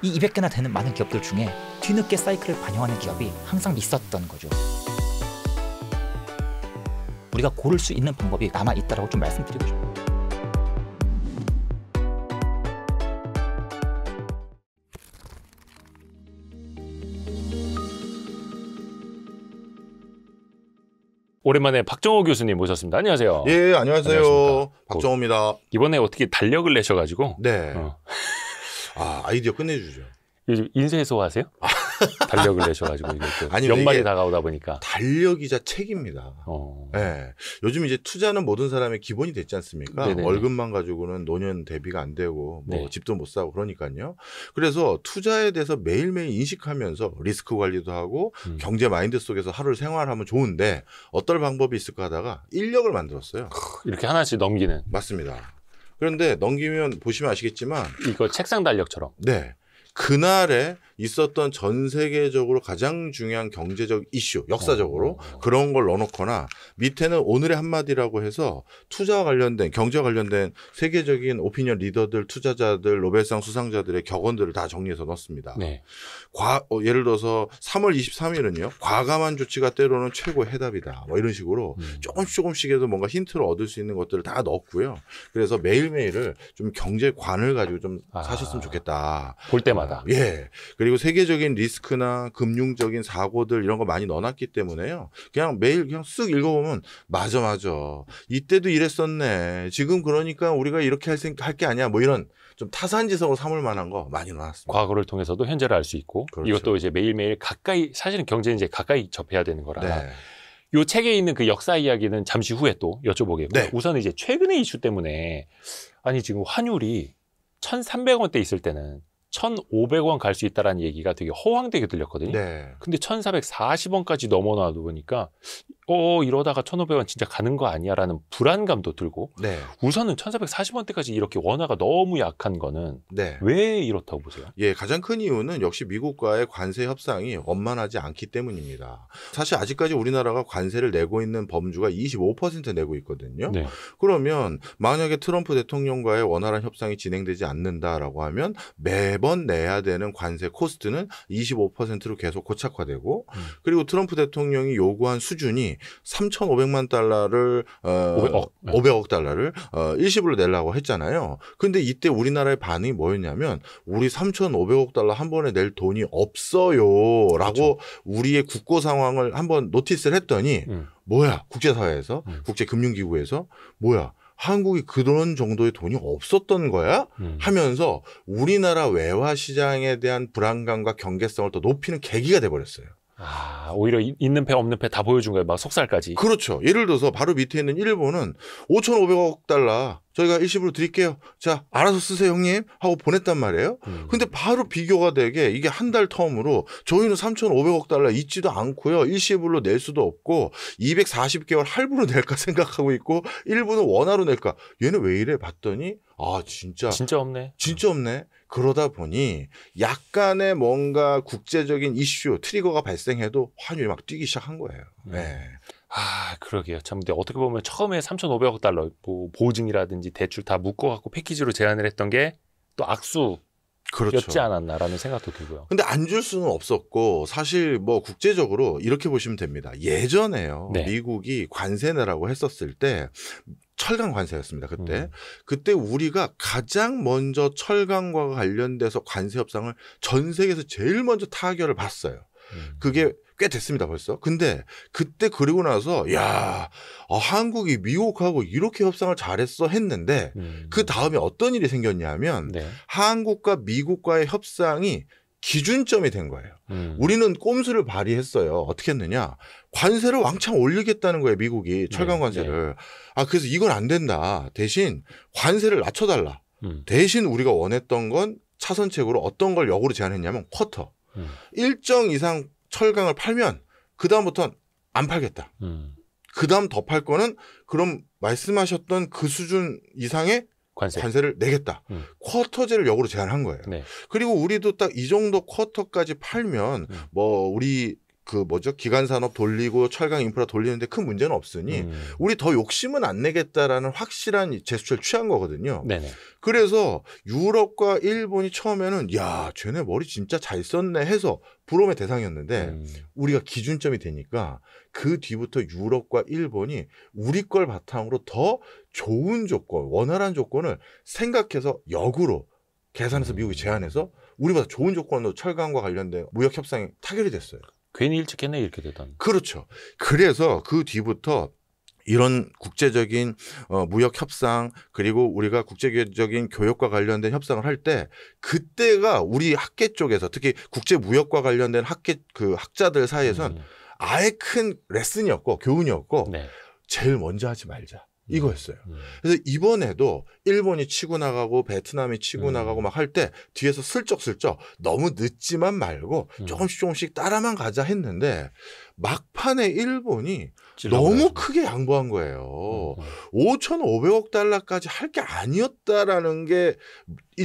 이 200개나 되는 많은 기업들 중에 뒤늦게 사이클을 반영하는 기업이 항상 있었던 거죠. 우리가 고를 수 있는 방법이 남아있다고 좀 말씀드리고 싶어요. 오랜만에 박정호 교수님 모셨습니다. 안녕하세요. 예, 안녕하세요. 박정호입니다. 이번에 어떻게 달력을 내셔가지고. 네. 아이디어 끝내주죠. 요즘 인쇄소 하세요? 달력을 내셔가지고 아니, 연말이 다가오다 보니까 달력이자 책입니다. 네. 요즘 이제 투자는 모든 사람의 기본이 됐지 않습니까? 네네네. 월급만 가지고는 노년 대비가 안 되고 뭐 네. 집도 못 사고 그러니까요. 그래서 투자에 대해서 매일매일 인식하면서 리스크 관리도 하고 경제 마인드 속에서 하루를 생활하면 좋은데 어떨 방법이 있을까 하다가 인력을 만들었어요. 이렇게 하나씩 넘기는. 맞습니다. 그런데 넘기면 보시면 아시겠지만 이거 책상 달력처럼. 네. 그날에 있었던 전 세계적으로 가장 중요한 경제적 이슈, 역사적으로 그런 걸 넣어놓거나 밑에는 오늘의 한마디라고 해서 투자와 관련된, 경제와 관련된 세계적인 오피니언 리더들, 투자자들, 노벨상 수상자들의 격언들을 다 정리해서 넣습니다. 네. 예를 들어서 3월 23일은요. 과감한 조치가 때로는 최고의 해답이다. 뭐 이런 식으로 조금씩 해도 뭔가 힌트를 얻을 수 있는 것들을 다 넣었고요. 그래서 매일매일을 좀 경제관을 가지고 좀 사셨으면 좋겠다. 볼 때마다. 예. 그리고 세계적인 리스크나 금융적인 사고들 이런 거 많이 넣어놨기 때문에요. 그냥 매일 그냥 쓱 읽어보면 맞아. 이때도 이랬었네. 지금 그러니까 우리가 이렇게 할 게 아니야. 뭐 이런 좀 타산지석으로 삼을 만한 거 많이 넣어놨습니다. 과거를 통해서도 현재를 알 수 있고 그렇죠. 이것도 이제 매일매일 가까이 사실은 경제는 이제 가까이 접해야 되는 거라. 네. 요 책에 있는 그 역사 이야기는 잠시 후에 또 여쭤보겠고요. 네. 우선 이제 최근의 이슈 때문에 아니 지금 환율이 1,300원대 있을 때는 1,500원 갈 수 있다라는 얘기가 되게 허황되게 들렸거든요. 네. 근데 1,440원까지 넘어나도 보니까 이러다가 1,500원 진짜 가는 거 아니야라는 불안감도 들고 네. 우선은 1,440원대까지 이렇게 원화가 너무 약한 거는 네. 왜 이렇다고 보세요? 예, 가장 큰 이유는 역시 미국과의 관세 협상이 원만하지 않기 때문입니다. 사실 아직까지 우리나라가 관세를 내고 있는 범주가 25% 내고 있거든요. 네. 그러면 만약에 트럼프 대통령과의 원활한 협상이 진행되지 않는다라고 하면 매번 내야 되는 관세 코스트는 25%로 계속 고착화되고 그리고 트럼프 대통령이 요구한 수준이 3,500만 달러를 500억 달러를 일시불로 내려고 했잖아요. 근데 이때 우리나라의 반응이 뭐였냐면 우리 3,500억 달러 한 번에 낼 돈이 없어요라고 그렇죠. 우리의 국고 상황을 한번 노티스를 했더니 뭐야 국제사회에서 국제금융기구에서 뭐야 한국이 그런 정도의 돈이 없었던 거야? 하면서 우리나라 외화 시장에 대한 불안감과 경계성을 더 높이는 계기가 돼버렸어요. 오히려 있는 패 없는 패 다 보여준 거예요. 막 속살까지. 그렇죠. 예를 들어서 바로 밑에 있는 일본은 5,500억 달러 저희가 일시불로 드릴게요. 자, 알아서 쓰세요 형님 하고 보냈단 말이에요. 근데 바로 비교가 되게 이게 한 달 텀으로 저희는 3,500억 달러 있지도 않고요. 일시불로 낼 수도 없고 240개월 할부로 낼까 생각하고 있고 일부는 원화로 낼까. 얘는 왜 이래 봤더니 진짜 없네. 진짜 없네. 그러다 보니 약간의 뭔가 국제적인 이슈, 트리거가 발생해도 환율이 막 뛰기 시작한 거예요. 네. 그러게요. 참, 근데 어떻게 보면 처음에 3,500억 달러 보증이라든지 대출 다 묶어갖고 패키지로 제안을 했던 게 또 악수였지 그렇죠. 않았나라는 생각도 들고요. 근데 안 줄 수는 없었고 사실 뭐 국제적으로 이렇게 보시면 됩니다. 예전에요. 네. 미국이 관세 내라고 했었을 때 철강 관세였습니다. 그때 우리가 가장 먼저 철강과 관련돼서 관세 협상을 전 세계에서 제일 먼저 타결을 봤어요. 그게 꽤 됐습니다 벌써. 근데 그때 그리고 나서 한국이 미국하고 이렇게 협상을 잘했어 했는데 그 다음에 어떤 일이 생겼냐면 네. 한국과 미국과의 협상이 기준점이 된 거예요. 우리는 꼼수를 발휘했어요. 어떻게 했느냐. 관세를 왕창 올리겠다는 거예요. 미국이 철강 관세를. 그래서 이건 안 된다. 대신 관세를 낮춰달라. 대신 우리가 원했던 건 차선책으로 어떤 걸 역으로 제안했냐면 쿼터. 일정 이상 철강을 팔면 그다음부터는 안 팔겠다. 그다음 더 팔 거는 그럼 말씀하셨던 그 수준 이상의 관세를 내겠다. 쿼터제를 역으로 제안한 거예요. 네. 그리고 우리도 딱 이 정도 쿼터까지 팔면 뭐 우리 기간 산업 돌리고 철강 인프라 돌리는데 큰 문제는 없으니 우리 더 욕심은 안 내겠다라는 확실한 제스처를 취한 거거든요. 네네. 그래서 유럽과 일본이 처음에는 야, 쟤네 머리 진짜 잘 썼네 해서 부러움의 대상이었는데 우리가 기준점이 되니까 그 뒤부터 유럽과 일본이 우리 걸 바탕으로 더 좋은 조건, 원활한 조건을 생각해서 역으로 계산해서 미국이 제안해서 우리보다 좋은 조건으로 철강과 관련된 무역 협상이 타결이 됐어요. 괜히 일찍 했네 이렇게 되던. 그렇죠. 그래서 그 뒤부터 이런 국제적인 무역 협상 그리고 우리가 국제적인 교역과 관련된 협상을 할 때 그때가 우리 학계 쪽에서 특히 국제 무역과 관련된 학자들 사이에선 아예 큰 레슨이었고 교훈이었고 네. 제일 먼저 하지 말자. 이거였어요. 그래서 이번에도 일본이 치고 나가고 베트남이 치고 나가고 막 할 때 뒤에서 슬쩍슬쩍 너무 늦지만 말고 조금씩 따라만 가자 했는데 막판에 일본이 너무 크게 양보한 거예요. 5,500억 달러까지 할 게 아니었다라는 게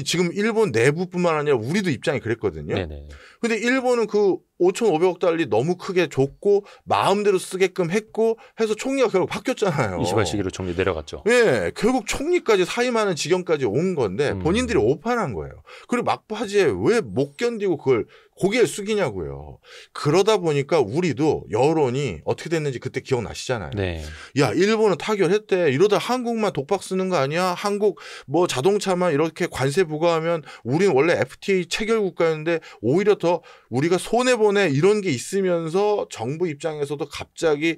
지금 일본 내부뿐만 아니라 우리도 입장이 그랬거든요. 네네. 근데 일본은 그 5,500억 달러 너무 크게 줬고 마음대로 쓰게끔 했고 해서 총리가 결국 바뀌었잖아요. 이시바시기로 총리 내려갔죠. 예, 결국 총리까지 사임하는 지경까지 온 건데 본인들이 오판한 거예요. 그리고 막바지에 왜 못 견디고 그걸 고개를 숙이냐고요. 그러다 보니까 우리도 여론이 어떻게 됐는지 그때 기억나시잖아요. 네. 야, 일본은 타결했대. 이러다 한국만 독박 쓰는 거 아니야? 한국 뭐 자동차만 이렇게 관세 부과하면 우리는 원래 FTA 체결 국가였는데 오히려 더 우리가 손해보네 이런 게 있으면서 정부 입장에서도 갑자기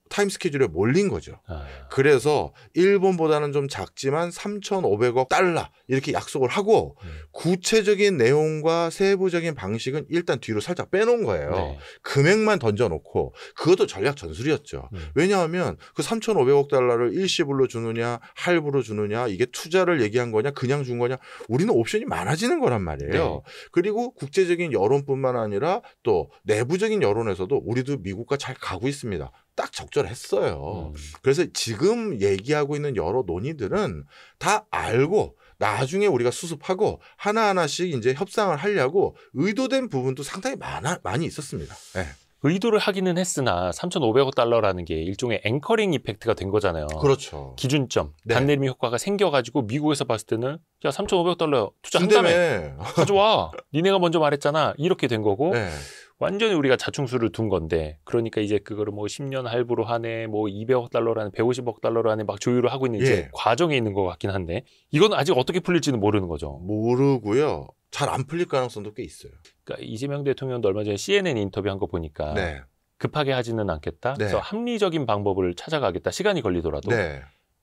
타임 스케줄에 몰린 거죠. 그래서 일본보다는 좀 작지만 3,500억 달러 이렇게 약속을 하고 구체적인 내용과 세부적인 방식은 일단 뒤로 살짝 빼놓은 거예요. 네. 금액만 던져놓고 그것도 전략 전술이었죠. 왜냐하면 그 3,500억 달러를 일시불로 주느냐 할부로 주느냐 이게 투자를 얘기한 거냐 그냥 준 거냐 우리는 옵션이 많아지는 거란 말이에요. 네. 그리고 국제적인 여론뿐만 아니라 또 내부적인 여론에서도 우리도 미국과 잘 가고 있습니다. 딱 적절했어요. 그래서 지금 얘기하고 있는 여러 논의들은 다 알고 나중에 우리가 수습하고 하나하나씩 이제 협상을 하려고 의도된 부분도 상당히 많이 있었습니다. 네. 의도를 하기는 했으나 3,500억 달러라는 게 일종의 앵커링 이펙트가 된 거잖아요. 그렇죠. 기준점, 네. 단내림 효과가 생겨가지고 미국에서 봤을 때는 야 3,500억 달러 투자한다며 준다며. 가져와. 니네가 먼저 말했잖아. 이렇게 된 거고 네. 완전히 우리가 자충수를 둔 건데 그러니까 이제 그거를 뭐 10년 할부로 하네 뭐 200억 달러라는 150억 달러로 하네 막 조율을 하고 있는 이제 예. 과정에 있는 것 같긴 한데 이건 아직 어떻게 풀릴지는 모르는 거죠. 모르고요. 잘 안 풀릴 가능성도 꽤 있어요. 그러니까 이재명 대통령도 얼마 전에 CNN 인터뷰한 거 보니까 네. 급하게 하지는 않겠다. 네. 그래서 합리적인 방법을 찾아가겠다. 시간이 걸리더라도. 네.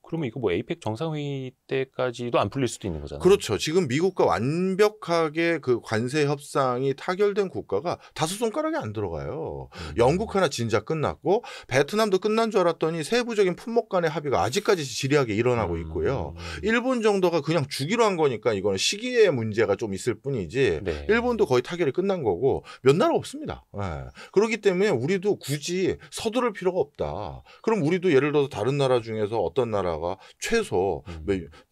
그러면 이거 뭐 에이펙 정상회의 때까지도 안 풀릴 수도 있는 거잖아요. 그렇죠. 지금 미국과 완벽하게 그 관세 협상이 타결된 국가가 5손가락이 안 들어가요. 영국 하나 진작 끝났고 베트남도 끝난 줄 알았더니 세부적인 품목 간의 합의가 아직까지 지리하게 일어나고 있고요. 일본 정도가 그냥 주기로 한 거니까 이거는 시기의 문제가 좀 있을 뿐이지 네. 일본도 거의 타결이 끝난 거고 몇 나라 없습니다. 네. 그렇기 때문에 우리도 굳이 서두를 필요가 없다. 그럼 우리도 예를 들어서 다른 나라 중에서 어떤 나라 최소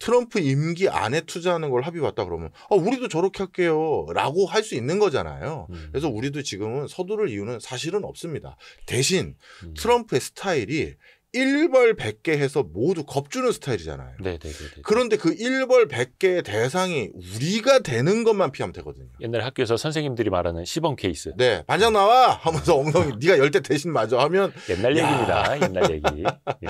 트럼프 임기 안에 투자하는 걸 합의 봤다 그러면 우리도 저렇게 할게요 라고 할 수 있는 거잖아요. 그래서 우리도 지금은 서두를 이유는 사실은 없습니다. 대신 트럼프의 스타일이 일벌 100개 해서 모두 겁주는 스타일이잖아요. 네네네. 그런데 그 일벌 100개의 대상이 우리가 되는 것만 피하면 되거든요. 옛날 학교에서 선생님들이 말하는 시범 케이스. 네, 반장 나와 하면서 엉덩이 네가 열 대 대신 맞아 하면 옛날 얘기입니다. 옛날 얘기. 예.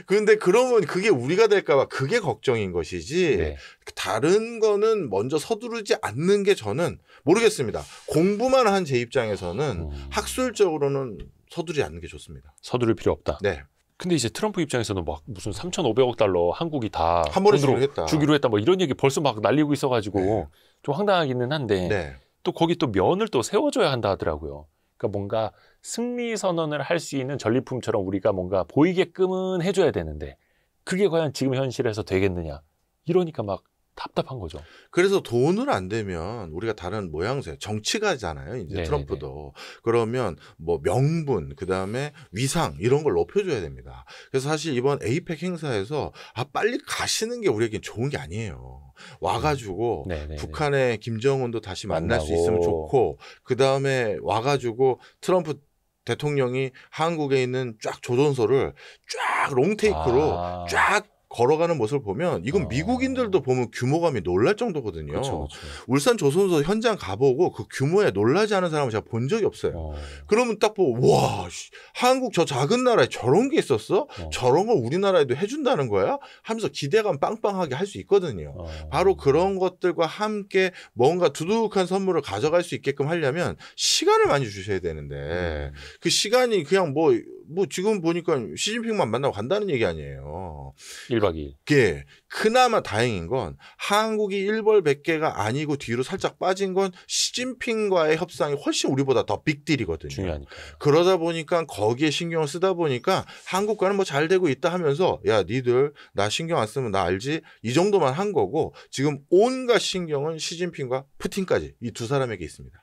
그런데 그러면 그게 우리가 될까 봐 그게 걱정인 것이지 네. 다른 거는 먼저 서두르지 않는 게 저는 모르겠습니다. 공부만 한 제 입장에서는 학술적으로는 서두르지 않는 게 좋습니다. 서두를 필요 없다. 네. 근데 이제 트럼프 입장에서는 막 무슨 3,500억 달러 한국이 다 한 번에 돈으로 주기로 했다 뭐 이런 얘기 벌써 막 날리고 있어가지고 네. 좀 황당하기는 한데 네. 또 거기 또 면을 또 세워줘야 한다 하더라고요. 그러니까 뭔가 승리 선언을 할 수 있는 전리품처럼 우리가 뭔가 보이게끔은 해줘야 되는데 그게 과연 지금 현실에서 되겠느냐 이러니까 막 답답한 거죠. 그래서 돈을 안 되면 우리가 다른 모양새 정치가잖아요. 이제 네네네. 트럼프도. 그러면 뭐 명분 그다음에 위상 이런 걸 높여줘야 됩니다. 그래서 사실 이번 에이펙 행사에서 빨리 가시는 게 우리에겐 좋은 게 아니에요. 와가지고 네네네. 북한의 김정은도 다시 만날 수 만나고. 있으면 좋고 그다음에 와가지고 트럼프 대통령이 한국에 있는 쫙 조선소를 쫙 롱테이크로 쫙 걸어가는 모습을 보면 이건 미국인들도 보면 규모감이 놀랄 정도거든요. 그렇죠. 울산 조선소 현장 가보고 그 규모에 놀라지 않은 사람을 제가 본 적이 없어요. 그러면 딱 보고 와 한국 저 작은 나라에 저런 게 있었어? 저런 걸 우리나라에도 해준다는 거야? 하면서 기대감 빵빵하게 할 수 있거든요. 바로 그런 것들과 함께 뭔가 두둑한 선물을 가져갈 수 있게끔 하려면 시간을 많이 주셔야 되는데 그 시간이 그냥 뭐 지금 보니까 시진핑만 만나고 간다는 얘기 아니에요. 1박 2일. 예. 그나마 다행인 건 한국이 1벌100개가 아니고 뒤로 살짝 빠진 건 시진핑과의 협상이 훨씬 우리보다 더 빅딜이거든요. 중요하니까. 그러다 보니까 거기에 신경을 쓰다 보니까 한국과는 뭐 잘 되고 있다 하면서 야 니들 나 신경 안 쓰면 나 알지? 이 정도만 한 거고 지금 온갖 신경은 시진핑과 푸틴까지 이 두 사람에게 있습니다.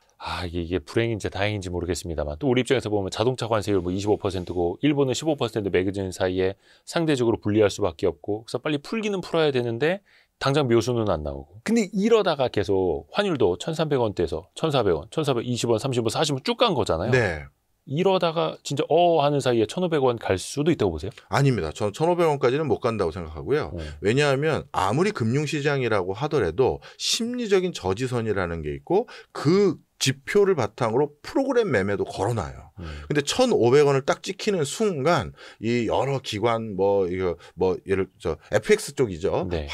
이게 불행인지 다행인지 모르겠습니다만 또 우리 입장에서 보면 자동차 관세율 뭐 25%고 일본은 15% 매겨진 사이에 상대적으로 불리할 수밖에 없고 그래서 빨리 풀기는 풀어야 되는데 당장 묘수는 안 나오고 근데 이러다가 계속 환율도 1,300원대에서 1,400원, 1,420원, 30원, 40원 쭉 간 거잖아요. 네. 이러다가 진짜 하는 사이에 1,500원 갈 수도 있다고 보세요? 아닙니다. 저는 1,500원까지는 못 간다고 생각하고요. 왜냐하면 아무리 금융시장이라고 하더라도 심리적인 저지선이라는 게 있고 그 지표를 바탕으로 프로그램 매매도 걸어놔요. 근데 1,500원을 딱 찍히는 순간 이 여러 기관 예를 FX 쪽이죠. 네.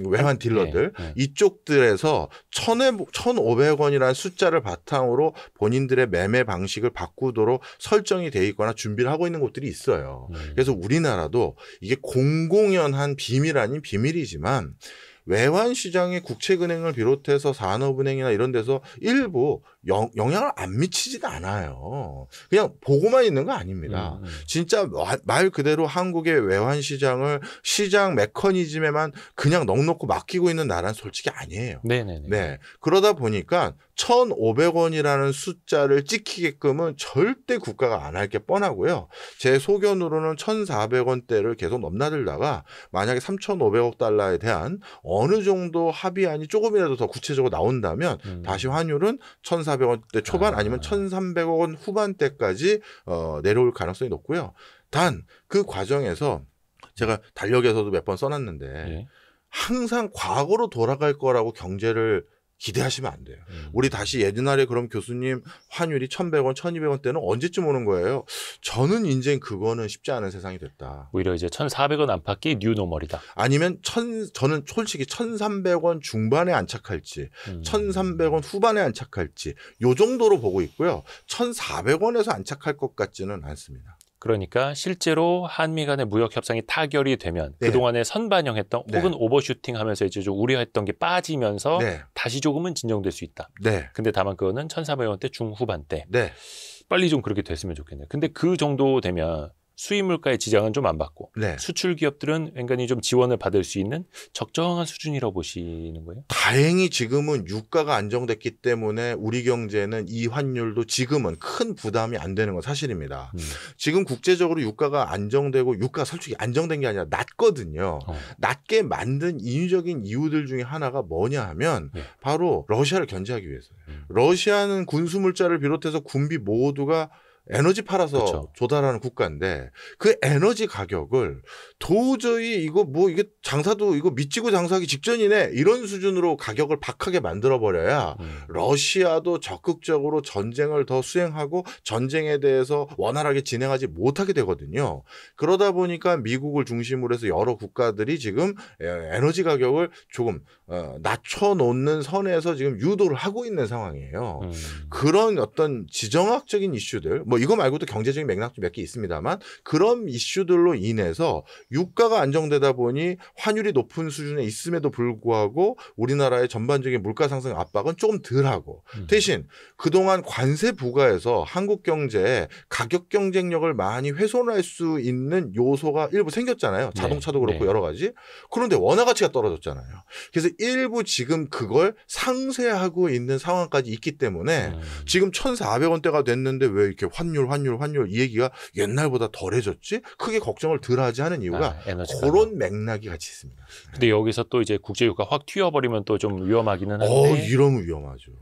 외환 딜러들 네. 이쪽들에서 1,500원이라는 숫자를 바탕으로 본인들의 매매 방식을 바꾸도록 설정이 돼 있거나 준비를 하고 있는 곳들이 있어요. 그래서 우리나라도 이게 공공연한 비밀 아닌 비밀이지만 외환시장의 국책은행을 비롯해서 산업은행이나 이런 데서 일부 영향을 안 미치진 않아요. 그냥 보고만 있는 거 아닙니다. 진짜 말 그대로 한국의 외환시장을 시장 메커니즘에만 그냥 넉넉히 맡기고 있는 나라는 솔직히 아니에요. 네네네. 네. 그러다 보니까 1,500원이라는 숫자를 찍히게끔은 절대 국가가 안 할 게 뻔하고요. 제 소견으로는 1,400원대를 계속 넘나들다가 만약에 3,500억 달러에 대한 어느 정도 합의안이 조금이라도 더 구체적으로 나온다면 다시 환율은 1,400원대 초반 아니면 1,300원 후반대까지 내려올 가능성이 높고요. 단 그 과정에서 제가 달력에서도 몇 번 써놨는데 항상 과거로 돌아갈 거라고 경제를 기대하시면 안 돼요. 우리 다시 옛날에 그럼 교수님 환율이 1,100원, 1,200원대는 언제쯤 오는 거예요? 저는 인제 그거는 쉽지 않은 세상이 됐다. 오히려 이제 1,400원 안팎이 뉴노멀이다. 아니면 저는 솔직히 1,300원 중반에 안착할지 1,300원 후반에 안착할지 요 정도로 보고 있고요. 1,400원에서 안착할 것 같지는 않습니다. 그러니까 실제로 한미 간의 무역 협상이 타결이 되면 그동안에 선반영했던 혹은 오버슈팅하면서 이제 좀 우려했던 게 빠지면서 다시 조금은 진정될 수 있다. 근데 다만 그거는 1,400원대 중후반대. 빨리 좀 그렇게 됐으면 좋겠네요. 근데 그 정도 되면 수입 물가의 지장은 좀 안 받고 수출 기업들은 왠간히 좀 지원을 받을 수 있는 적정한 수준이라고 보시는 거예요? 다행히 지금은 유가가 안정됐기 때문에 우리 경제는 이 환율도 지금은 큰 부담이 안 되는 건 사실입니다. 지금 국제적으로 유가가 안정되고 유가가 솔직히 안정된 게 아니라 낮거든요. 낮게 만든 인위적인 이유들 중에 하나가 뭐냐 하면 바로 러시아를 견제하기 위해서예요. 러시아는 군수물자를 비롯해서 군비 모두가 에너지 팔아서 조달하는 국가인데 그 에너지 가격을 도저히 이게 장사도 이거 미치고 장사하기 직전이네 이런 수준으로 가격을 박하게 만들어 버려야 러시아도 적극적으로 전쟁을 더 수행하고 전쟁에 대해서 원활하게 진행하지 못하게 되거든요. 그러다 보니까 미국을 중심으로 해서 여러 국가들이 지금 에너지 가격을 조금 낮춰놓는 선에서 지금 유도를 하고 있는 상황이에요. 그런 어떤 지정학적인 이슈들 이거 말고도 경제적인 맥락도 몇 개 있습니다만 그런 이슈들로 인해서 유가가 안정되다 보니 환율이 높은 수준에 있음에도 불구하고 우리나라의 전반적인 물가 상승 압박은 조금 덜하고 대신 그동안 관세 부과에서 한국 경제에 가격 경쟁력을 많이 훼손할 수 있는 요소가 일부 생겼잖아요. 자동차도 그렇고 여러 가지. 그런데 원화 가치가 떨어졌잖아요. 그래서 일부 지금 그걸 상쇄하고 있는 상황까지 있기 때문에 지금 1,400원대가 됐는데 왜 이렇게 환율 이 얘기가 옛날보다 덜해졌지? 크게 걱정을 덜 하지 하는 이유가 그런 맥락이 같이 있습니다. 근데 여기서 또 이제 국제유가 확 튀어버리면 또 좀 위험하기는 한데. 이러면 위험하죠.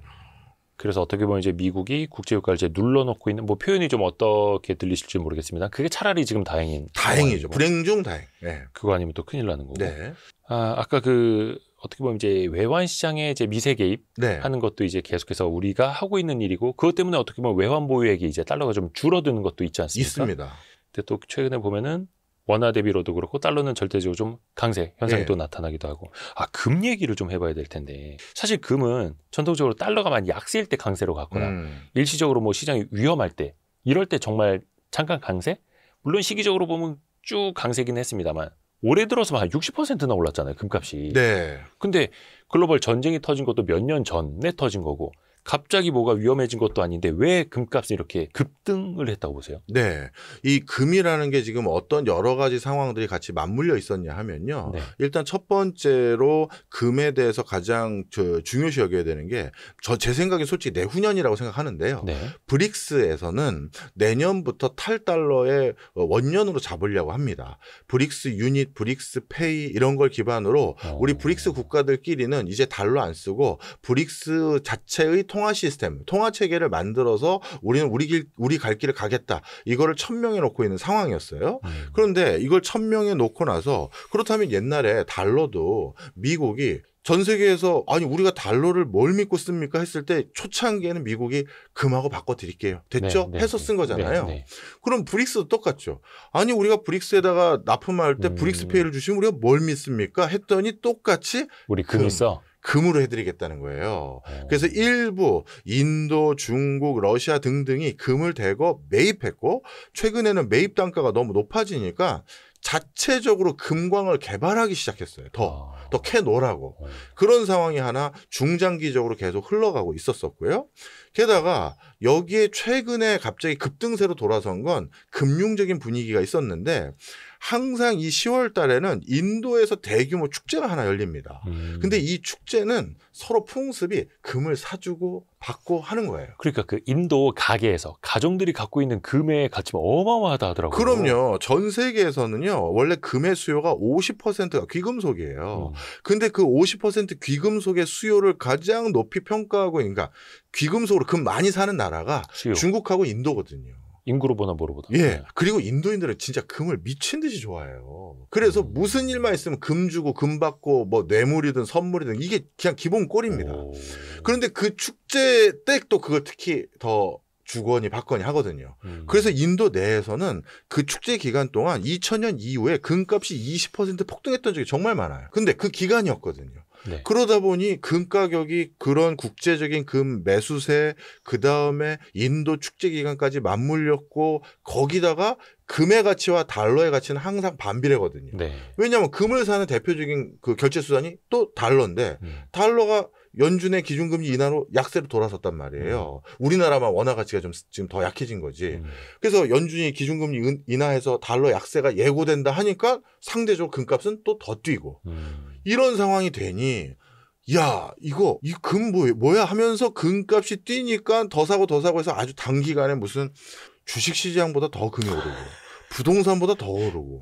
그래서 어떻게 보면 이제 미국이 국제유가를 이제 눌러놓고 있는 뭐 표현이 좀 어떻게 들리실지 모르겠습니다. 그게 차라리 지금 다행이죠. 다행이죠. 불행 중 다행. 네. 그거 아니면 또 큰일 나는 거고. 네. 아까 그 어떻게 보면 이제 외환 시장에 이제 미세 개입하는 네. 것도 이제 계속해서 우리가 하고 있는 일이고 그것 때문에 어떻게 보면 외환 보유액이 이제 달러가 좀 줄어드는 것도 있지 않습니까? 있습니다. 근데 또 최근에 보면은 원화 대비로도 그렇고 달러는 절대적으로 좀 강세 현상이 네. 또 나타나기도 하고 금 얘기를 좀 해봐야 될 텐데 사실 금은 전통적으로 달러가 많이 약세일 때 강세로 갔거나 일시적으로 뭐 시장이 위험할 때 이럴 때 정말 잠깐 강세? 물론 시기적으로 보면 쭉 강세긴 했습니다만 올해 들어서 한 60%나 올랐잖아요 금값이. 네. 근데 글로벌 전쟁이 터진 것도 몇 년 전에 터진 거고 갑자기 뭐가 위험해진 것도 아닌데 왜 금값이 이렇게 급등을 했다고 보세요? 네. 이 금이라는 게 지금 어떤 여러 가지 상황들이 같이 맞물려 있었냐 하면요. 네. 일단 첫 번째로 금에 대해서 가장 중요시 여겨야 되는 게 제 생각에 솔직히 내후년이라고 생각하는데요. 네. 브릭스에서는 내년부터 탈달러의 원년으로 잡으려고 합니다. 브릭스 유닛, 브릭스 페이 이런 걸 기반으로 우리 브릭스 국가들끼리는 이제 달러 안 쓰고 브릭스 자체의 통화 시스템, 통화 체계를 만들어서 우리는 우리 갈 길을 가겠다. 이거를 천명해 놓고 있는 상황이었어요. 그런데 이걸 천명해 놓고 나서 그렇다면 옛날에 달러도 미국이 전 세계에서 아니 우리가 달러를 뭘 믿고 씁니까 했을 때 초창기에는 미국이 금하고 바꿔드릴게요. 됐죠? 네, 해서 쓴 거잖아요. 네, 네. 그럼 브릭스도 똑같죠. 아니 우리가 브릭스에다가 납품할 때 브릭스페이를 주시면 우리가 뭘 믿습니까? 했더니 똑같이 우리 금이 써? 금으로 해드리겠다는 거예요. 그래서 일부 인도, 중국, 러시아 등등이 금을 대거 매입했고 최근에는 매입 단가가 너무 높아지니까 자체적으로 금광을 개발하기 시작했어요. 더 캐놓으라고. 그런 상황이 하나 중장기적으로 계속 흘러가고 있었었고요. 게다가 여기에 최근에 갑자기 급등세로 돌아선 건 금융적인 분위기가 있었는데 항상 이 10월 달에는 인도에서 대규모 축제가 하나 열립니다. 근데 이 축제는 서로 풍습이 금을 사주고 받고 하는 거예요. 그러니까 그 인도 가게에서 가정들이 갖고 있는 금의 가치가 어마어마하다 하더라고요. 그럼요. 전 세계에서는요. 원래 금의 수요가 50%가 귀금속이에요. 근데 그 50% 귀금속의 수요를 가장 높이 평가하고 그러니까 귀금속으로 금 많이 사는 나라가 수요. 중국하고 인도거든요. 인구로 보나 뭐로보다. 예. 그리고 인도인들은 진짜 금을 미친 듯이 좋아해요. 그래서 무슨 일만 있으면 금 주고 금 받고 뭐 뇌물이든 선물이든 이게 그냥 기본 꼴입니다. 그런데 그 축제 때 또 그걸 특히 더 주거니 받거니 하거든요. 그래서 인도 내에서는 그 축제 기간 동안 2000년 이후에 금값이 20% 폭등했던 적이 정말 많아요. 근데 그 기간이었거든요. 네. 그러다 보니 금 가격이 그런 국제적인 금 매수세 그다음에 인도 축제 기간까지 맞물렸고 거기다가 금의 가치와 달러의 가치는 항상 반비례거든요. 네. 왜냐하면 금을 사는 대표적인 그 결제 수단이 또 달러인데 달러가 연준의 기준금리 인하로 약세로 돌아섰단 말이에요. 우리나라만 원화 가치가 좀 지금 더 약해진 거지. 그래서 연준이 기준금리 인하해서 달러 약세가 예고된다 하니까 상대적으로 금값은 또 더 뛰고 이런 상황이 되니 야 이거 이 금 뭐야 하면서 금값이 뛰니까 더 사고 해서 아주 단기간에 무슨 주식시장보다 더 금이 오르고 부동산보다 더 오르고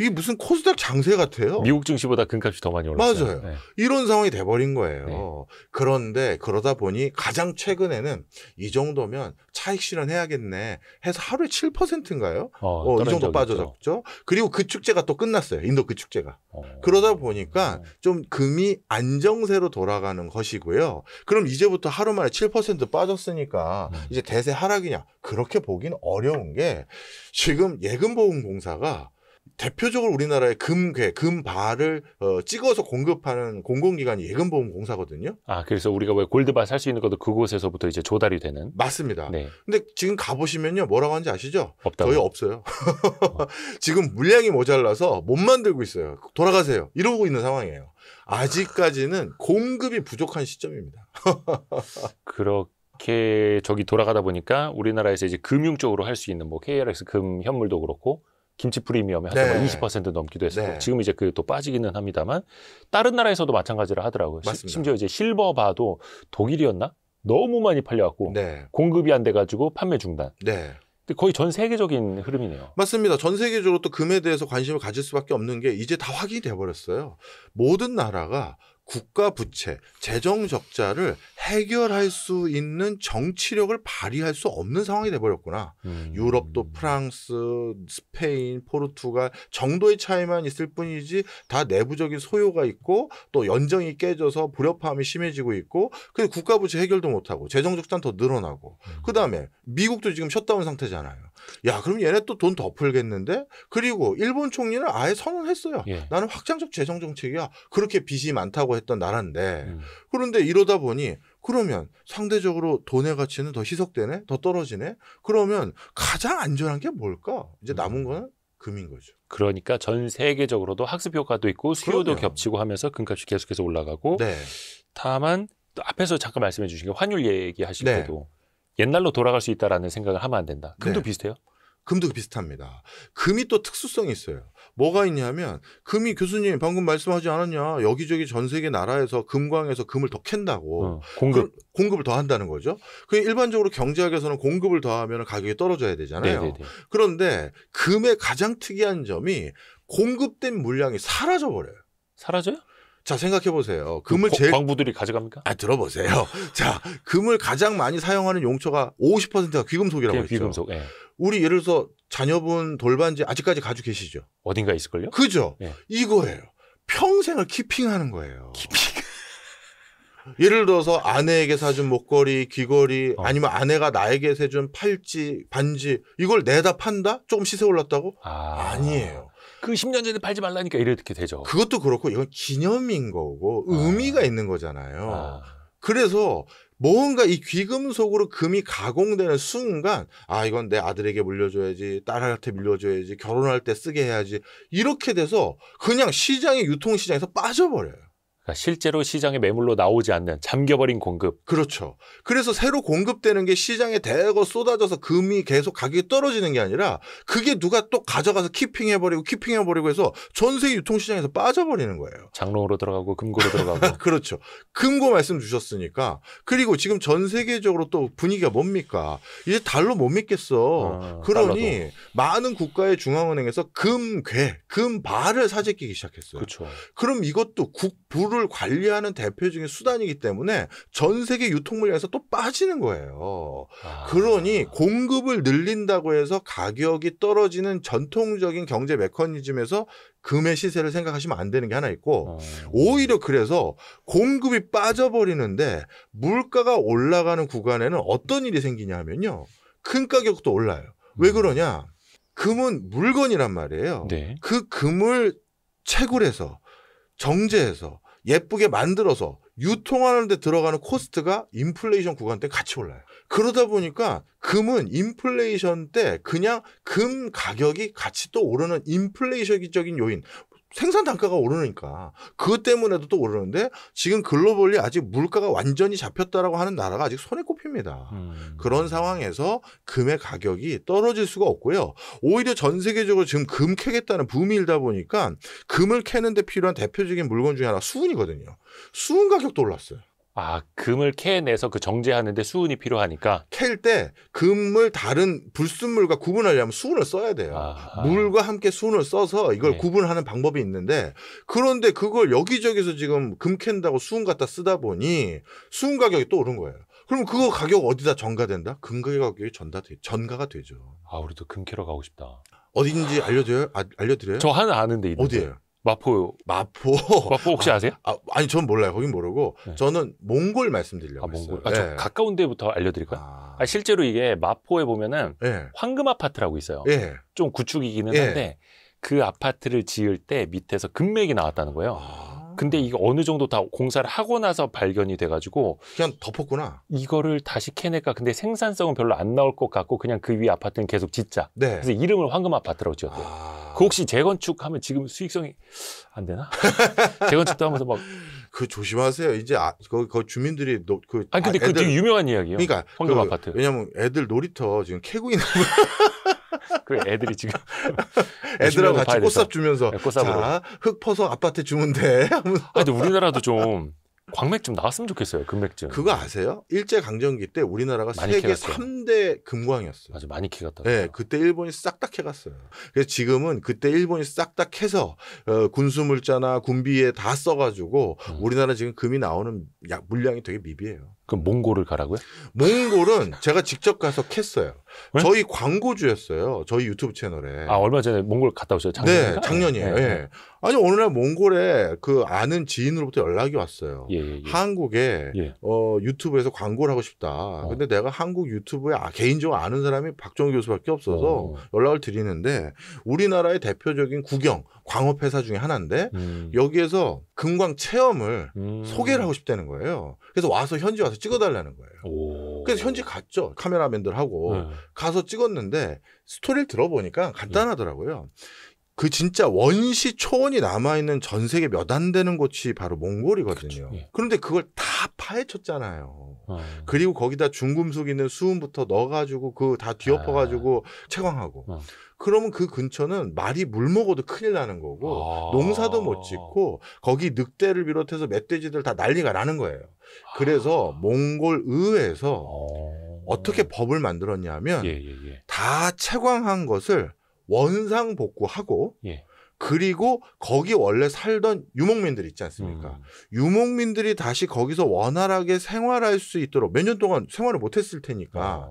이게 무슨 코스닥 장세 같아요. 미국 증시보다 금값이 더 많이 올랐어요. 맞아요. 네. 이런 상황이 돼버린 거예요. 네. 그런데 그러다 보니 가장 최근에는 이 정도면 차익 실현해야겠네 해서 하루에 7%인가요? 이 정도 빠져졌죠. 그리고 그 축제가 또 끝났어요. 인도 그 축제가. 그러다 보니까 좀 금이 안정세로 돌아가는 것이고요. 그럼 이제부터 하루 만에 7% 빠졌으니까 이제 대세 하락이냐? 그렇게 보기는 어려운 게 지금 예금보험공사가 대표적으로 우리나라의 금발을 찍어서 공급하는 공공기관이 예금보험공사거든요. 아, 그래서 우리가 왜 골드바 살 수 있는 것도 그곳에서부터 이제 조달이 되는. 맞습니다. 네. 근데 지금 가보시면요. 뭐라고 하는지 아시죠? 없다고. 저희 없어요. 지금 물량이 모자라서 못 만들고 있어요. 돌아가세요. 이러고 있는 상황이에요. 아직까지는 공급이 부족한 시점입니다. 그렇게 저기 돌아가다 보니까 우리나라에서 이제 금융 쪽으로 할 수 있는 뭐 KRX 금 현물도 그렇고 김치 프리미엄이 한때 20% 넘기도 했었고 네. 지금 이제 그 또 빠지기는 합니다만 다른 나라에서도 마찬가지를 하더라고요. 심지어 이제 실버바도 독일이었나? 너무 많이 팔려갖고 네. 공급이 안 돼가지고 판매 중단. 네. 근데 거의 전 세계적인 흐름이네요. 맞습니다. 전 세계적으로 또 금에 대해서 관심을 가질 수밖에 없는 게 이제 다 확인이 돼버렸어요. 모든 나라가 국가 부채, 재정 적자를 해결할 수 있는 정치력을 발휘할 수 없는 상황이 돼버렸구나. 유럽도 프랑스, 스페인, 포르투갈 정도의 차이만 있을 뿐이지 다 내부적인 소요가 있고 또 연정이 깨져서 불협화음이 심해지고 있고 그래서 국가 부채 해결도 못하고 재정적자는 더 늘어나고 그다음에 미국도 지금 셧다운 상태잖아요. 야, 그럼 얘네 또 돈 더 풀겠는데? 그리고 일본 총리는 아예 선언했어요. 예. 나는 확장적 재정 정책이야. 그렇게 빚이 많다고 했던 나라인데 그런데 이러다 보니 그러면 상대적으로 돈의 가치는 더 희석되네? 더 떨어지네? 그러면 가장 안전한 게 뭘까? 이제 남은 거는 금인 거죠. 그러니까 전 세계적으로도 학습 효과도 있고 수요도 그럼요. 겹치고 하면서 금값이 계속해서 올라가고 네. 다만 또 앞에서 잠깐 말씀해 주신 게 환율 얘기하실 네. 때도 옛날로 돌아갈 수 있다라는 생각을 하면 안 된다. 금도 네. 비슷해요? 금도 비슷합니다. 금이 또 특수성이 있어요. 뭐가 있냐면 금이 교수님 방금 말씀하지 않았냐. 여기저기 전 세계 나라에서 금광에서 금을 더 캔다고. 공급을 더 한다는 거죠. 그 일반적으로 경제학에서는 공급을 더하면 가격이 떨어져야 되잖아요. 네네네. 그런데 금의 가장 특이한 점이 공급된 물량이 사라져 버려요. 사라져요? 자, 생각해 보세요. 금을 제일 광부들이 가져갑니까? 들어보세요. 자, 금을 가장 많이 사용하는 용처가 50%가 귀금속이라고 했죠. 귀금속. 예. 우리 예를 들어서 자녀분 돌반지 아직까지 가지고 계시죠? 어딘가 있을걸요? 그죠? 예. 이거예요. 평생을 키핑하는 거예요. 예를 들어서 아내에게 사준 목걸이, 귀걸이 아니면 아내가 나에게 사준 팔찌, 반지 이걸 내다 판다? 조금 시세 올랐다고? 아니에요. 그 10년 전에 팔지 말라니까 이렇게 되죠. 그것도 그렇고 이건 기념인 거고 의미가 있는 거잖아요. 그래서 뭔가 이 귀금속으로 금이 가공되는 순간 이건 내 아들에게 물려줘야지, 딸한테 물려줘야지, 결혼할 때 쓰게 해야지 이렇게 돼서 그냥 시장의 유통시장에서 빠져버려요. 그러니까 실제로 시장에 매물로 나오지 않는 잠겨버린 공급. 그렇죠. 그래서 새로 공급되는 게 시장에 대거 쏟아져서 금이 계속 가격이 떨어지는 게 아니라 그게 누가 또 가져가서 키핑해버리고 해서 전 세계 유통시장에서 빠져버리는 거예요. 장롱으로 들어가고 금고로 들어가고. 그렇죠. 금고 말씀 주셨으니까. 그리고 지금 전 세계적으로 또 분위기가 뭡니까? 이제 달러 못 믿겠어. 그러니 달러도. 많은 국가의 중앙은행에서 금발을 사재끼기 시작했어요. 그렇죠. 그럼 이것도 국부를 관리하는 대표적인 수단이기 때문에 전 세계 유통 물량에서 또 빠지는 거예요. 그러니 공급을 늘린다고 해서 가격이 떨어지는 전통적인 경제 메커니즘에서 금의 시세를 생각하시면 안 되는 게 하나 있고 오히려 그래서 공급이 빠져버리는데 물가가 올라가는 구간에는 어떤 일이 생기냐 하면요. 큰 가격도 올라요. 왜 그러냐? 금은 물건이란 말이에요. 네. 그 금을 채굴해서 정제해서 예쁘게 만들어서 유통하는 데 들어가는 코스트가 인플레이션 구간 때 같이 올라요. 그러다 보니까 금은 인플레이션 때 그냥 금 가격이 같이 또 오르는 인플레이션적인 요인, 생산 단가가 오르니까 그것 때문에도 또 오르는데 지금 글로벌리 아직 물가가 완전히 잡혔다라고 하는 나라가 아직 손에 꼽힙니다. 그런 상황에서 금의 가격이 떨어질 수가 없고요. 오히려 전 세계적으로 지금 금 캐겠다는 붐이 일다 보니까 금을 캐는 데 필요한 대표적인 물건 중에 하나가 수은이거든요. 수은 가격도 올랐어요. 금을 캐내서 그 정제하는데 수은이 필요하니까. 캘 때 금을 다른 불순물과 구분하려면 수은을 써야 돼요. 물과 함께 수은을 써서 이걸 구분하는 방법이 있는데 그런데 그걸 여기저기서 지금 금 캔다고 수은 갖다 쓰다 보니 수은 가격이 또 오른 거예요. 그럼 그거 가격 어디다 전가된다? 금 가격이 전가가 되죠. 우리도 금 캐러 가고 싶다. 어딘지 알려드려요? 저 하나 아는데 있는데. 어디예요? 마포 혹시 아세요? 아니 전 몰라요. 거긴 모르고 저는 몽골 말씀드리려고 했어요. 몽골. 저 가까운 데부터 알려드릴까요? 실제로 이게 마포에 보면은 황금 아파트라고 있어요. 좀 구축이기는 한데 그 아파트를 지을 때 밑에서 금맥이 나왔다는 거예요. 근데 이거 어느 정도 다 공사를 하고 나서 발견이 돼가지고 그냥 덮었구나. 이거를 다시 캐낼까? 근데 생산성은 별로 안 나올 것 같고 그냥 그 위 아파트는 계속 짓자. 그래서 이름을 황금 아파트라고 지었대요. 그 혹시 재건축하면 지금 수익성이 안 되나? 재건축도 하면서 막 그 조심하세요. 이제 그 주민들이 근데 그 되게 유명한 이야기예요. 그러니까 황금 아파트. 왜냐면 애들 놀이터 지금 캐고 있는 그래 애들이 지금 애들하고 같이 꽃삽 주면서 꽃삽으로. 자, 흙 퍼서 아파트에 주면 돼. 근데 우리나라도 좀 광맥 좀 나왔으면 좋겠어요. 금맥증. 그거 아세요? 일제강점기 때 우리나라가 세계 캐갔어요. 3대 금광이었어요. 맞아, 많이 캐갔다. 네, 그때 일본이 싹 다 캐갔어요. 그래서 지금은 그때 일본이 싹 다 캐서 군수물자나 군비에 다 써가지고 우리나라 지금 금이 나오는 물량이 되게 미비해요. 그럼 몽골을 가라고요? 몽골은 제가 직접 가서 캤어요. 왜? 저희 광고주였어요. 저희 유튜브 채널에. 아 얼마 전에 몽골 갔다 오셨어요? 작년인가? 네, 작년이에요. 네. 예. 아니 어느 날 몽골에 그 아는 지인으로부터 연락이 왔어요. 예. 한국에 예. 유튜브에서 광고를 하고 싶다. 근데 내가 한국 유튜브에 개인적으로 아는 사람이 박정희 교수밖에 없어서 연락을 드리는데 우리나라의 대표적인 국영 광업 회사 중에 하나인데 여기에서 금광 체험을 소개를 하고 싶다는 거예요. 그래서 현지 와서 찍어달라는 거예요. 오. 그래서 현지 갔죠. 카메라맨들하고 네. 가서 찍었는데 스토리를 들어보니까 간단하더라고요. 그 진짜 원시 초원이 남아있는 전 세계 몇 안 되는 곳이 바로 몽골이거든요. 그렇죠. 예. 그런데 그걸 다 파헤쳤잖아요. 그리고 거기다 중금속 있는 수은부터 넣어가지고 그 다 뒤엎어가지고 채광하고. 그러면 그 근처는 말이 물 먹어도 큰일 나는 거고 농사도 못 짓고 거기 늑대를 비롯해서 멧돼지들 다 난리가 나는 거예요. 그래서 몽골 의회에서 어떻게 법을 만들었냐면 다 채광한 것을 원상복구하고 그리고 거기 원래 살던 유목민들 있지 않습니까? 유목민들이 다시 거기서 원활하게 생활할 수 있도록 몇 년 동안 생활을 못했을 테니까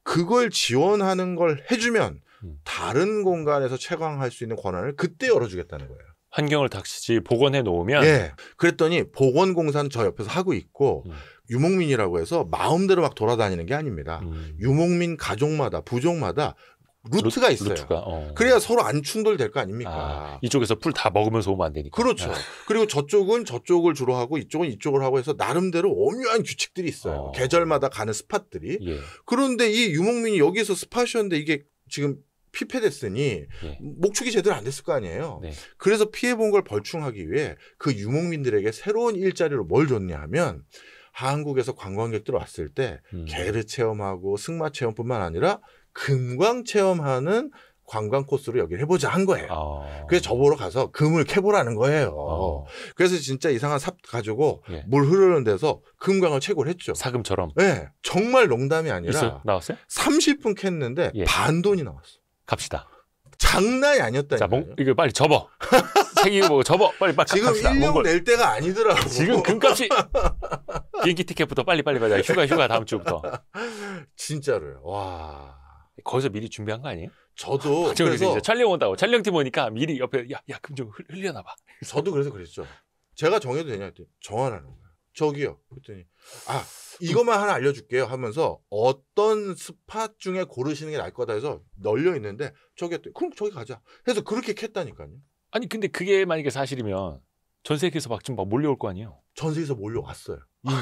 그걸 지원하는 걸 해주면 다른 공간에서 채광할 수 있는 권한을 그때 열어주겠다는 거예요. 환경을 다시 복원해 놓으면 예. 그랬더니 복원공사는 저 옆에서 하고 있고 유목민이라고 해서 마음대로 막 돌아다니는 게 아닙니다. 유목민 가족마다 부족마다 루트가 있어요. 루트가, 그래야 서로 안 충돌될 거 아닙니까? 이쪽에서 풀 다 먹으면서 오면 안 되니까. 그렇죠. 그리고 저쪽은 저쪽을 주로 하고 이쪽은 이쪽을 하고 해서 나름대로 오묘한 규칙들이 있어요. 계절마다 가는 스팟들이. 그런데 이 유목민이 여기서 스팟이었는데 이게 지금 피폐됐으니 목축이 제대로 안 됐을 거 아니에요. 그래서 피해본 걸 벌충하기 위해 그 유목민들에게 새로운 일자리로 뭘 줬냐 하면 한국에서 관광객들 왔을 때 게르 체험하고 승마 체험뿐만 아니라 금광 체험하는 관광 코스로 여기를 해보자 한 거예요. 그래서 저보러 가서 금을 캐보라는 거예요. 그래서 진짜 이상한 삽 가지고 물 흐르는 데서 금광을 채굴 했죠. 사금처럼. 네, 정말 농담이 아니라 있어요? 나왔어요? 30분 캤는데 반 돈이 나왔어. 갑시다. 장난이 아니었다니까요. 자, 이거 빨리 접어. 책 이거 보고 접어. 빨리 지금 갑시다. 1년 낼 때가 아니더라고. 지금 금값이 비행기 티켓부터 빨리 가자. 휴가 다음 주부터. 진짜로요. 와. 거기서 미리 준비한 거 아니에요? 저도 그래서 이제 촬영 온다고 촬영팀 오니까 미리 옆에 야 금 좀 흘려놔봐. 저도 그래서 그랬죠. 제가 정해도 되냐 했더니 정하라는 거예요. 저기요. 그랬더니 이것만 하나 알려줄게요 하면서 어떤 스팟 중에 고르시는 게 나을 거다 해서 널려 있는데 저기 했더니 그럼 저기 가자 해서 그렇게 캤다니까요. 아니 근데 그게 만약에 사실이면 전 세계에서 막 지금 막 몰려올 거 아니에요? 전 세계에서 몰려왔어요. 이미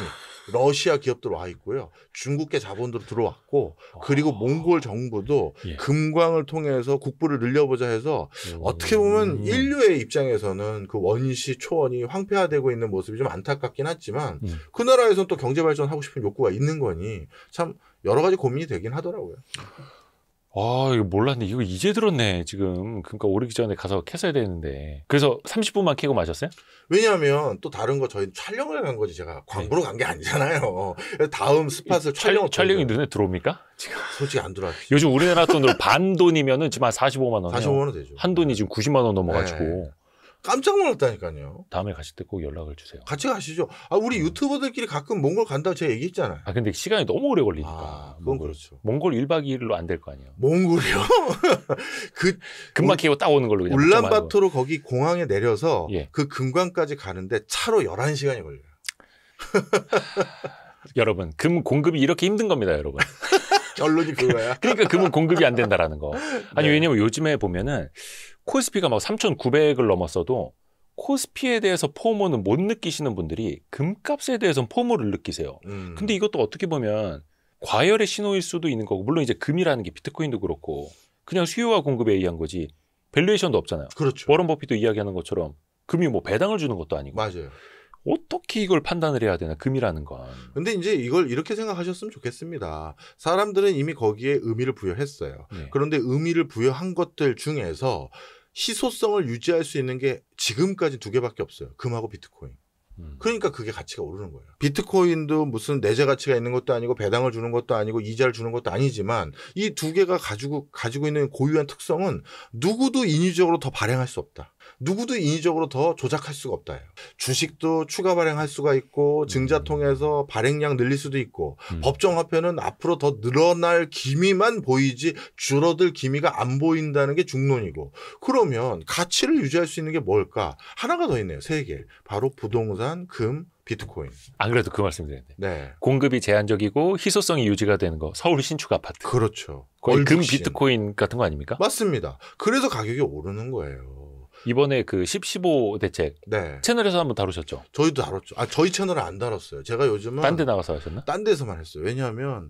러시아 기업들 와 있고요. 중국계 자본들 들어왔고 그리고 몽골 정부도 금광을 통해서 국부를 늘려보자 해서 어떻게 보면 인류의 입장에서는 그 원시 초원이 황폐화되고 있는 모습이 좀 안타깝긴 하지만 그 나라에서는 또 경제 발전하고 싶은 욕구가 있는 거니 참 여러 가지 고민이 되긴 하더라고요. 이거 몰랐네. 이거 이제 들었네, 지금. 그러니까 오르기 전에 가서 캤어야 되는데. 그래서 30분만 캐고 마셨어요? 왜냐하면 또 다른 거 저희 촬영을 간 거지 제가 광고로 간 게 아니잖아요. 다음 스팟을 촬영이 눈에 들어옵니까? 지금 솔직히 안 들어왔죠. 요즘 우리나라 돈으로 반 돈이면은 지금 한 45만 원. 45만 원 되죠. 한 돈이 지금 90만 원 넘어가지고. 깜짝 놀랐다니까요. 다음에 가실 때 꼭 연락을 주세요. 같이 가시죠. 우리 유튜버들끼리 가끔 몽골 간다고 제가 얘기했잖아요. 근데 시간이 너무 오래 걸리니까. 그건 그렇죠. 몽골 1박 2일로 안 될 거 아니에요. 몽골이요? 금방 캐고 딱 오는 걸로 그냥. 울란바토르 거기 공항에 내려서 그 금광까지 가는데 차로 11시간이 걸려요. 여러분, 금 공급이 이렇게 힘든 겁니다, 여러분. 결론이 그거야. 그러니까 금은 공급이 안 된다라는 거. 아니, 왜냐면 요즘에 보면은 코스피가 막 3,900을 넘었어도 코스피에 대해서 포모는 못 느끼시는 분들이 금값에 대해서는 포모를 느끼세요. 근데 이것도 어떻게 보면 과열의 신호일 수도 있는 거고, 물론 이제 금이라는 게 비트코인도 그렇고 그냥 수요와 공급에 의한 거지 밸류에이션도 없잖아요. 그렇죠. 워런 버핏도 이야기하는 것처럼 금이 뭐 배당을 주는 것도 아니고. 맞아요. 어떻게 이걸 판단을 해야 되나, 금이라는 건. 근데 이제 이걸 이렇게 생각하셨으면 좋겠습니다. 사람들은 이미 거기에 의미를 부여했어요. 그런데 의미를 부여한 것들 중에서 희소성을 유지할 수 있는 게 지금까지 2개밖에 없어요. 금하고 비트코인. 그러니까 그게 가치가 오르는 거예요. 비트코인도 무슨 내재 가치가 있는 것도 아니고 배당을 주는 것도 아니고 이자를 주는 것도 아니지만 이 2개가 가지고 있는 고유한 특성은 누구도 인위적으로 더 발행할 수 없다. 누구도 인위적으로 더 조작할 수가 없다예요. 주식도 추가 발행할 수가 있고 증자 통해서 발행량 늘릴 수도 있고 법정화폐는 앞으로 더 늘어날 기미만 보이지 줄어들 기미가 안 보인다는 게 중론이고 그러면 가치를 유지할 수 있는 게 뭘까? 하나가 더 있네요. 세 개. 바로 부동산, 금, 비트코인. 안 그래도 그 말씀드렸는데 네. 공급이 제한적이고 희소성이 유지가 되는 거 서울 신축 아파트. 그렇죠. 거의 금 얼죽신. 비트코인 같은 거 아닙니까? 맞습니다. 그래서 가격이 오르는 거예요. 이번에 그 10-15 대책 네. 채널에서 한번 다루셨죠? 저희도 다뤘죠. 저희 채널은 안 다뤘어요. 제가 요즘은 딴 데 나가서 하셨나? 딴 데서만 했어요. 왜냐하면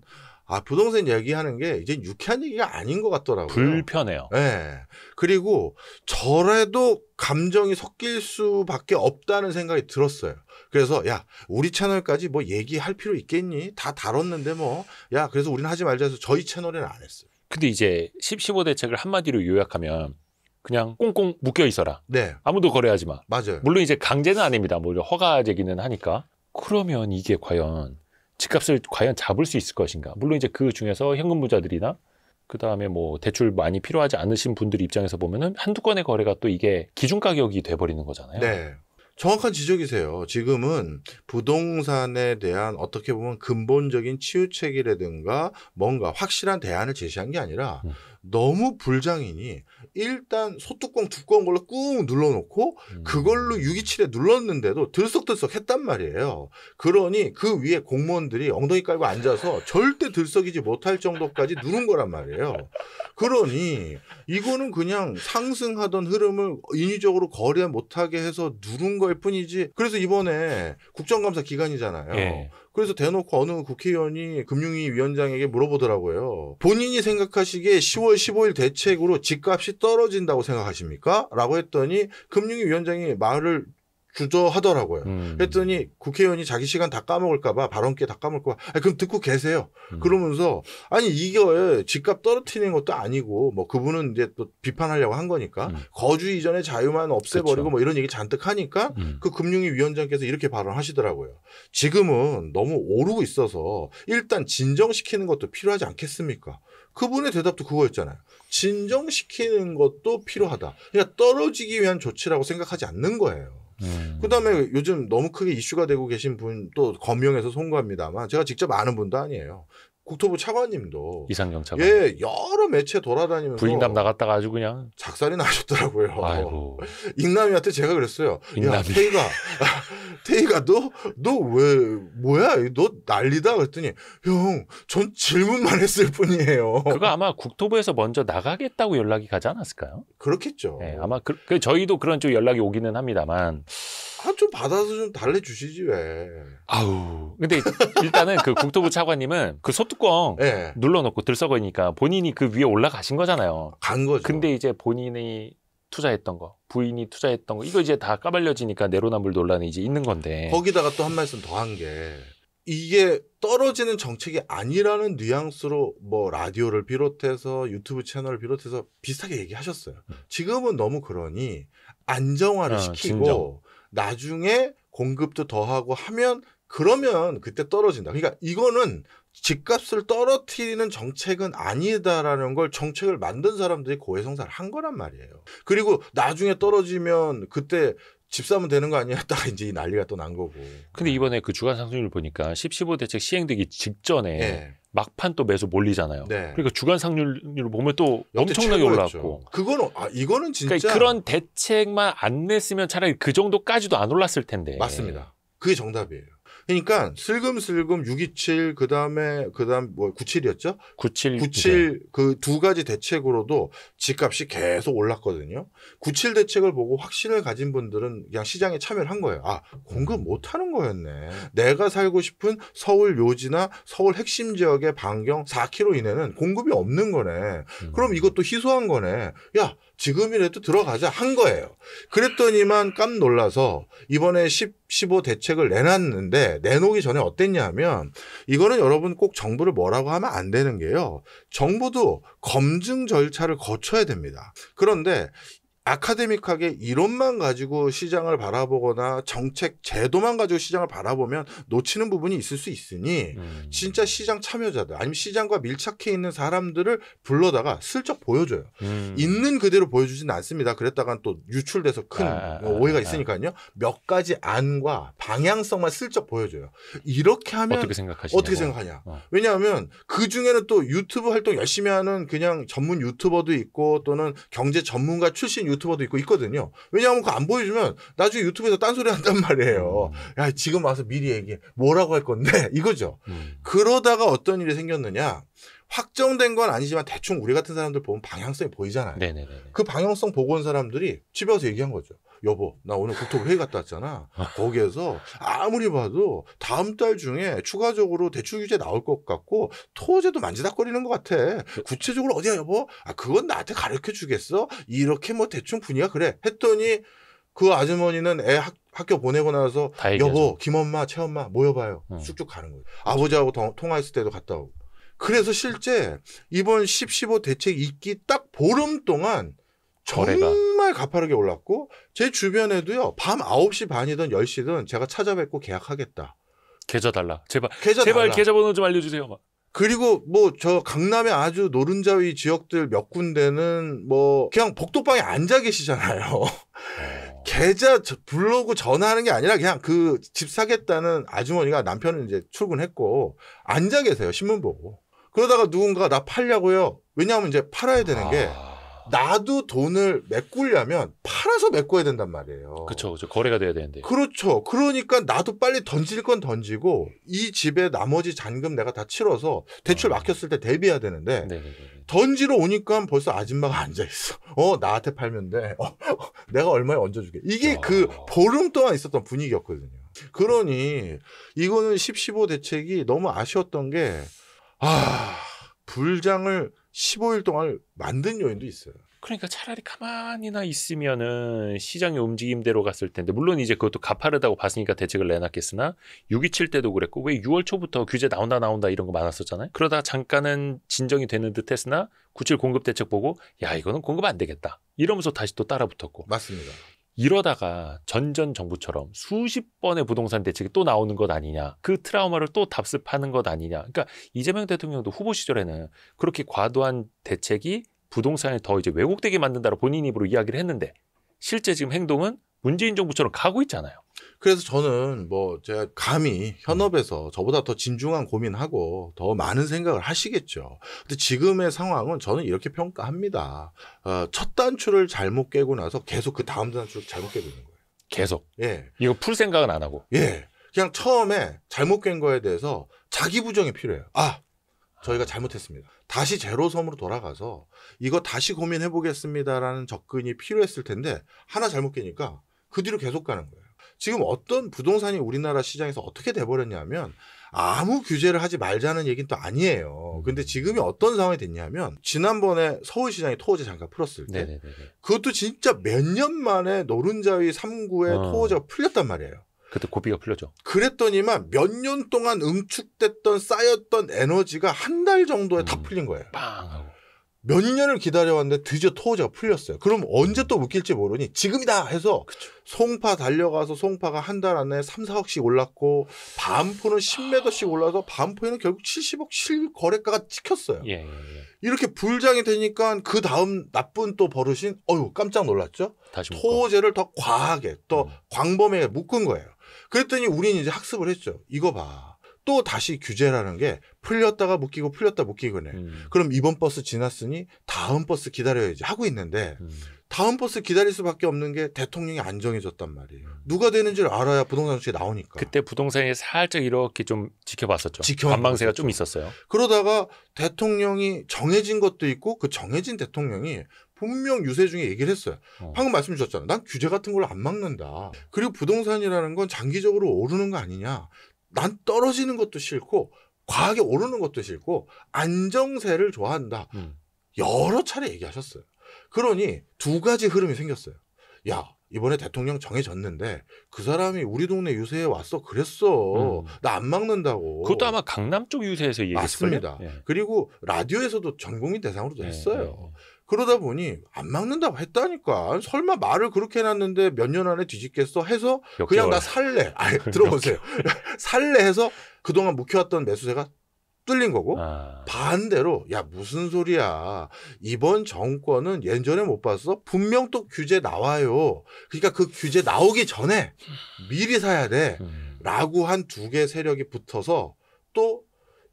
부동산 얘기하는 게 이제 유쾌한 얘기가 아닌 것 같더라고요. 불편해요. 네. 그리고 저래도 감정이 섞일 수밖에 없다는 생각이 들었어요. 그래서 야 우리 채널까지 뭐 얘기할 필요 있겠니? 다 다뤘는데 뭐 야 그래서 우리는 하지 말자 해서 저희 채널에는 안 했어요. 근데 이제 10-15 대책을 한마디로 요약하면 그냥 꽁꽁 묶여 있어라. 네. 아무도 거래하지 마. 맞아요. 물론 이제 강제는 아닙니다. 뭐 허가제기는 하니까. 그러면 이게 과연 집값을 과연 잡을 수 있을 것인가? 물론 이제 그 중에서 현금 부자들이나 그 다음에 뭐 대출 많이 필요하지 않으신 분들 입장에서 보면은 한두 건의 거래가 또 이게 기준 가격이 돼버리는 거잖아요. 네. 정확한 지적이세요. 지금은 부동산에 대한 어떻게 보면 근본적인 치유책이라든가 뭔가 확실한 대안을 제시한 게 아니라 너무 불장이니 일단 소뚜껑 두꺼운 걸로 꾹 눌러놓고 그걸로 627에 눌렀는데도 들썩들썩 했단 말이에요. 그러니 그 위에 공무원들이 엉덩이 깔고 앉아서 절대 들썩이지 못할 정도까지 누른 거란 말이에요. 그러니 이거는 그냥 상승하던 흐름을 인위적으로 거래 못하게 해서 누른 거일 뿐이지. 그래서 이번에 국정감사 기간이잖아요. 예. 그래서 대놓고 어느 국회의원이 금융위 위원장에게 물어보더라고요. 본인이 생각하시기에 10월 15일 대책으로 집값이 떨어진다고 생각하십니까? 라고 했더니 금융위 위원장이 말을 주저하더라고요. 그랬더니 국회의원이 자기 시간 다 까먹을까 봐 발언기에 다 까먹을까 봐 그럼 듣고 계세요. 그러면서 아니 이게 집값 떨어뜨리는 것도 아니고 뭐 그분은 이제 또 비판하려고 한 거니까 거주 이전의 자유만 없애버리고 그렇죠. 뭐 이런 얘기 잔뜩 하니까 그 금융위 위원장께서 이렇게 발언하시더라고요. 지금은 너무 오르고 있어서 일단 진정시키는 것도 필요하지 않겠습니까? 그분의 대답도 그거였잖아요. 진정시키는 것도 필요하다. 그러니까 떨어지기 위한 조치라고 생각하지 않는 거예요. 그다음에 요즘 너무 크게 이슈가 되고 계신 분 또 거명해서 송구합니다만 제가 직접 아는 분도 아니에요. 국토부 차관님도 이상경 차관. 예 여러 매체 돌아다니면서 부인담 나갔다가 아주 그냥 작살이 나셨더라고요. 아이고. 익남이한테 제가 그랬어요. 야 익남이. 태희가 너 왜 뭐야 너 난리다 그랬더니 형 전 질문만 했을 뿐이에요. 그거 아마 국토부에서 먼저 나가겠다고 연락이 가지 않았을까요? 그렇겠죠. 네, 아마 저희도 그런 쪽 연락이 오기는 합니다만. 좀 받아서 좀 달래주시지 왜. 아우. 근데 일단은 그 국토부 차관님은 그 소뚜껑 네. 눌러놓고 들썩으니까 본인이 그 위에 올라가신 거잖아요. 간 거죠. 근데 이제 본인이 투자했던 거, 부인이 투자했던 거, 이거 이제 다 까발려지니까 내로남불 논란이 이제 있는 건데. 거기다가 또 한 말씀 더 한 게 이게 떨어지는 정책이 아니라는 뉘앙스로 뭐 라디오를 비롯해서 유튜브 채널을 비롯해서 비슷하게 얘기하셨어요. 지금은 너무 그러니 안정화를 시키고 진정. 나중에 공급도 더하고 하면 그러면 그때 떨어진다. 그러니까 이거는 집값을 떨어뜨리는 정책은 아니다라는 걸 정책을 만든 사람들이 고해성사를 한 거란 말이에요. 그리고 나중에 떨어지면 그때 집 사면 되는 거 아니야? 딱 이제 이 난리가 또 난 거고. 근데 이번에 그 주간 상승률 보니까 10-15 대책 시행되기 직전에 네. 막판 또 매수 몰리잖아요. 네. 그러니까 주간 상승률 보면 또 역대 엄청나게 최고였죠. 올라왔고. 그거는 이거는 진짜 그러니까 그런 대책만 안 냈으면 차라리 그 정도까지도 안 올랐을 텐데. 맞습니다. 그게 정답이에요. 그러니까 슬금슬금 627 그다음 뭐 97이었죠? 97 그 두 가지 대책으로도 집값이 계속 올랐거든요. 97 대책을 보고 확신을 가진 분들은 그냥 시장에 참여를 한 거예요. 공급 못 하는 거였네. 내가 살고 싶은 서울 요지나 서울 핵심 지역의 반경 4km 이내는 공급이 없는 거네. 그럼 이것도 희소한 거네. 야, 지금이라도 들어가자 한 거예요. 그랬더니만 깜 놀라서 이번에 15 대책을 내놨는데 내놓기 전에 어땠냐 하면 이거는 여러분 꼭 정부를 뭐라고 하면 안 되는 게요. 정부도 검증 절차를 거쳐야 됩니다. 그런데 아카데믹하게 이론만 가지고 시장을 바라보거나 정책 제도만 가지고 시장을 바라보면 놓치는 부분이 있을 수 있으니 진짜 시장 참여자들 아니면 시장과 밀착해 있는 사람들을 불러다가 슬쩍 보여줘요. 있는 그대로 보여주지는 않습니다. 그랬다간 또 유출돼서 큰 오해가 있으니까요. 몇 가지 안과 방향성만 슬쩍 보여줘요. 이렇게 하면 어떻게 생각하냐. 왜냐하면 그중에는 또 유튜브 활동 열심히 하는 그냥 전문 유튜버도 있고 또는 경제 전문가 출신 유튜버도 있거든요. 왜냐하면 그거 안 보여주면 나중에 유튜브에서 딴소리 한단 말이에요. 야, 지금 와서 미리 얘기해. 뭐라고 할 건데? 이거죠. 그러다가 어떤 일이 생겼느냐. 확정된 건 아니지만 대충 우리 같은 사람들 보면 방향성이 보이잖아요. 네네네. 그 방향성 보고 온 사람들이 집에 와서 얘기한 거죠. 여보, 나 오늘 국토부 회의 갔다 왔잖아. 거기에서 아무리 봐도 다음 달 중에 추가적으로 대출 규제 나올 것 같고 토지도 만지작거리는 것 같아. 구체적으로 어디야 여보? 아, 그건 나한테 가르쳐 주겠어? 이렇게 뭐 대충 분위기가 그래. 했더니 그 아주머니는 애 학교 보내고 나서 여보, 김엄마, 최엄마 모여봐요. 쑥쑥 가는 거예요. 아버지하고 통화했을 때도 갔다 오고. 그래서 실제 이번 10.15 대책 있기 딱 보름 동안 정말 가파르게 올랐고 제 주변에도요. 밤 9시 반이든 10시든 제가 찾아뵙고 계약하겠다. 계좌 달라. 제발 달라. 계좌번호 좀 알려주세요. 막. 그리고 뭐 저 강남의 아주 노른자위 지역들 몇 군데는 뭐 그냥 복도방에 앉아 계시잖아요. 계좌 블로그 전화하는 게 아니라 그냥 그 집 사겠다는 아주머니가 남편은 이제 출근했고 앉아 계세요. 신문 보고. 그러다가 누군가 나 팔려고요. 왜냐하면 이제 팔아야 되는 게 나도 돈을 메꾸려면 팔아서 메꿔야 된단 말이에요. 그렇죠. 거래가 돼야 되는데. 그렇죠. 그러니까 나도 빨리 던질 건 던지고 이 집에 나머지 잔금 내가 다 치러서 대출 막혔을 때 대비해야 되는데 던지러 오니까 벌써 아줌마가 앉아 있어. 나한테 팔면 돼. 내가 얼마에 얹어줄게. 이게 그 보름 동안 있었던 분위기였거든요. 그러니 이거는 10.15 대책이 너무 아쉬웠던 게 불장을 15일 동안 만든 요인도 있어요. 그러니까 차라리 가만히나 있으면은 시장의 움직임대로 갔을 텐데 물론 이제 그것도 가파르다고 봤으니까 대책을 내놨겠으나 6.27 때도 그랬고 왜 6월 초부터 규제 나온다 이런 거 많았었잖아요. 그러다가 잠깐은 진정이 되는 듯 했으나 9.7 공급 대책 보고 야 이거는 공급 안 되겠다 이러면서 다시 또 따라붙었고. 맞습니다. 이러다가 전 정부처럼 수십 번의 부동산 대책이 또 나오는 것 아니냐. 그 트라우마를 또 답습하는 것 아니냐. 그러니까 이재명 대통령도 후보 시절에는 그렇게 과도한 대책이 부동산을 더 이제 왜곡되게 만든다고 본인 입으로 이야기를 했는데 실제 지금 행동은 문재인 정부처럼 가고 있잖아요. 그래서 저는 뭐 제가 감히 현업에서 저보다 더 진중한 고민하고 더 많은 생각을 하시겠죠. 근데 지금의 상황은 저는 이렇게 평가합니다. 첫 단추를 잘못 깨고 나서 계속 그 다음 단추를 잘못 깨고 있는 거예요. 계속. 예. 이거 풀 생각은 안 하고. 예. 그냥 처음에 잘못 깬 거에 대해서 자기 부정이 필요해요. 저희가 잘못했습니다. 다시 제로섬으로 돌아가서 이거 다시 고민해 보겠습니다라는 접근이 필요했을 텐데 하나 잘못 깨니까 그 뒤로 계속 가는 거예요. 지금 어떤 부동산이 우리나라 시장에서 어떻게 돼버렸냐면 아무 규제를 하지 말자는 얘기는 또 아니에요. 근데 지금이 어떤 상황이 됐냐면 지난번에 서울시장이 토호제 잠깐 풀었을 때 그것도 진짜 몇 년 만에 노른자위 3구의 토호제가 풀렸단 말이에요. 그때 고비가 풀렸죠. 그랬더니만 몇 년 동안 응축됐던 쌓였던 에너지가 한 달 정도에 다 풀린 거예요. 빵 하고. 몇 년을 기다려왔는데 드디어 토호제가 풀렸어요. 그럼 언제 또 묶일지 모르니 지금이다 해서 송파 달려가서 송파가 한 달 안에 3, 4억씩 올랐고 반포는 10m씩 올라서 반포에는 결국 70억 실거래가가 찍혔어요. 예. 이렇게 불장이 되니까 그 다음 나쁜 또 버릇인 깜짝 놀랐죠. 다시 토호제를 더 과하게 또 광범위하게 묶은 거예요. 그랬더니 우리는 이제 학습을 했죠. 이거 봐. 또 다시 규제라는 게 풀렸다가 묶이고 풀렸다 묶이고네. 그럼 이번 버스 지났으니 다음 버스 기다려야지 하고 있는데 다음 버스 기다릴 수밖에 없는 게 대통령이 안 정해졌단 말이에요. 누가 되는지를 알아야 부동산 정책이 나오니까. 그때 부동산이 살짝 이렇게 좀 지켜봤었죠. 관망세가 좀 있었어요. 그러다가 대통령이 정해진 것도 있고 그 정해진 대통령이 분명 유세 중에 얘기를 했어요. 방금 말씀 주셨잖아요. 난 규제 같은 걸 안 막는다. 그리고 부동산이라는 건 장기적으로 오르는 거 아니냐. 난 떨어지는 것도 싫고 과하게 오르는 것도 싫고 안정세를 좋아한다. 여러 차례 얘기하셨어요. 그러니 두 가지 흐름이 생겼어요. 야, 이번에 대통령 정해졌는데 그 사람이 우리 동네 유세에 왔어 그랬어. 나 안 막는다고. 그것도 아마 강남 쪽 유세에서 얘기했을걸요. 맞습니다. 그리고 라디오에서도 전 국민 대상으로도 했어요. 그러다 보니 안 막는다고 했다니까. 설마 말을 그렇게 해놨는데 몇 년 안에 뒤집겠어 해서 그냥 나 살래. 아니, 들어보세요. 살래 해서 그동안 묵혀왔던 매수세가 뚫린 거고 반대로 야 무슨 소리야. 이번 정권은 예전에 못 봤어? 분명 또 규제 나와요. 그러니까 그 규제 나오기 전에 미리 사야 돼. 라고 한 두 개 세력이 붙어서 또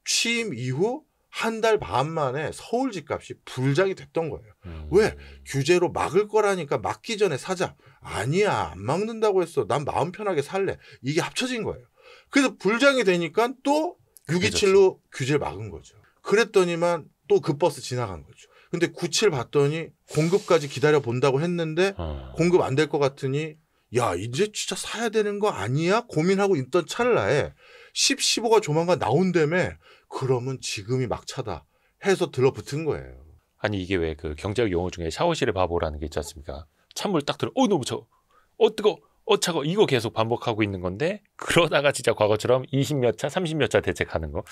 취임 이후 한 달 반 만에 서울 집값이 불장이 됐던 거예요. 왜? 규제로 막을 거라니까 막기 전에 사자. 아니야. 안 막는다고 했어. 난 마음 편하게 살래. 이게 합쳐진 거예요. 그래서 불장이 되니까 또 627로 규제를 막은 거죠. 그랬더니만 또 그 버스 지나간 거죠. 근데 97 봤더니 공급까지 기다려 본다고 했는데 공급 안 될 것 같으니 야 이제 진짜 사야 되는 거 아니야? 고민하고 있던 찰나에 10, 15가 조만간 나온다며 그러면 지금이 막차다 해서 들러붙은 거예요. 아니 이게 왜 그 경제학 용어 중에 샤워실의 바보라는 게 있지 않습니까? 찬물 딱 들어 너무 차워 뜨거 차고 이거 계속 반복하고 있는 건데 그러다가 진짜 과거처럼 20몇 차 30몇 차 대책하는 거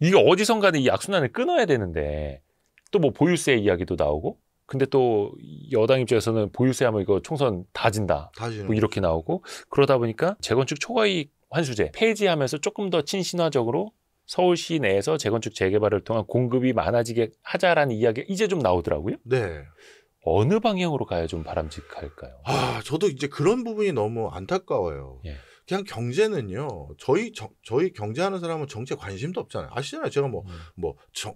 이게 어디선가는 이 악순환을 끊어야 되는데 또 뭐 보유세 이야기도 나오고 근데 또 여당 입장에서는 보유세 하면 이거 총선 다 진다 뭐 이렇게 나오고 그러다 보니까 재건축 초과이익 환수제 폐지하면서 조금 더 친신화적으로 서울시 내에서 재건축 재개발을 통한 공급이 많아지게 하자라는 이야기가 이제 좀 나오더라고요. 네. 어느 방향으로 가야 좀 바람직할까요? 저도 이제 그런 부분이 너무 안타까워요. 예. 그냥 경제는요. 저희 경제하는 사람은 정치에 관심도 없잖아요. 아시잖아요. 제가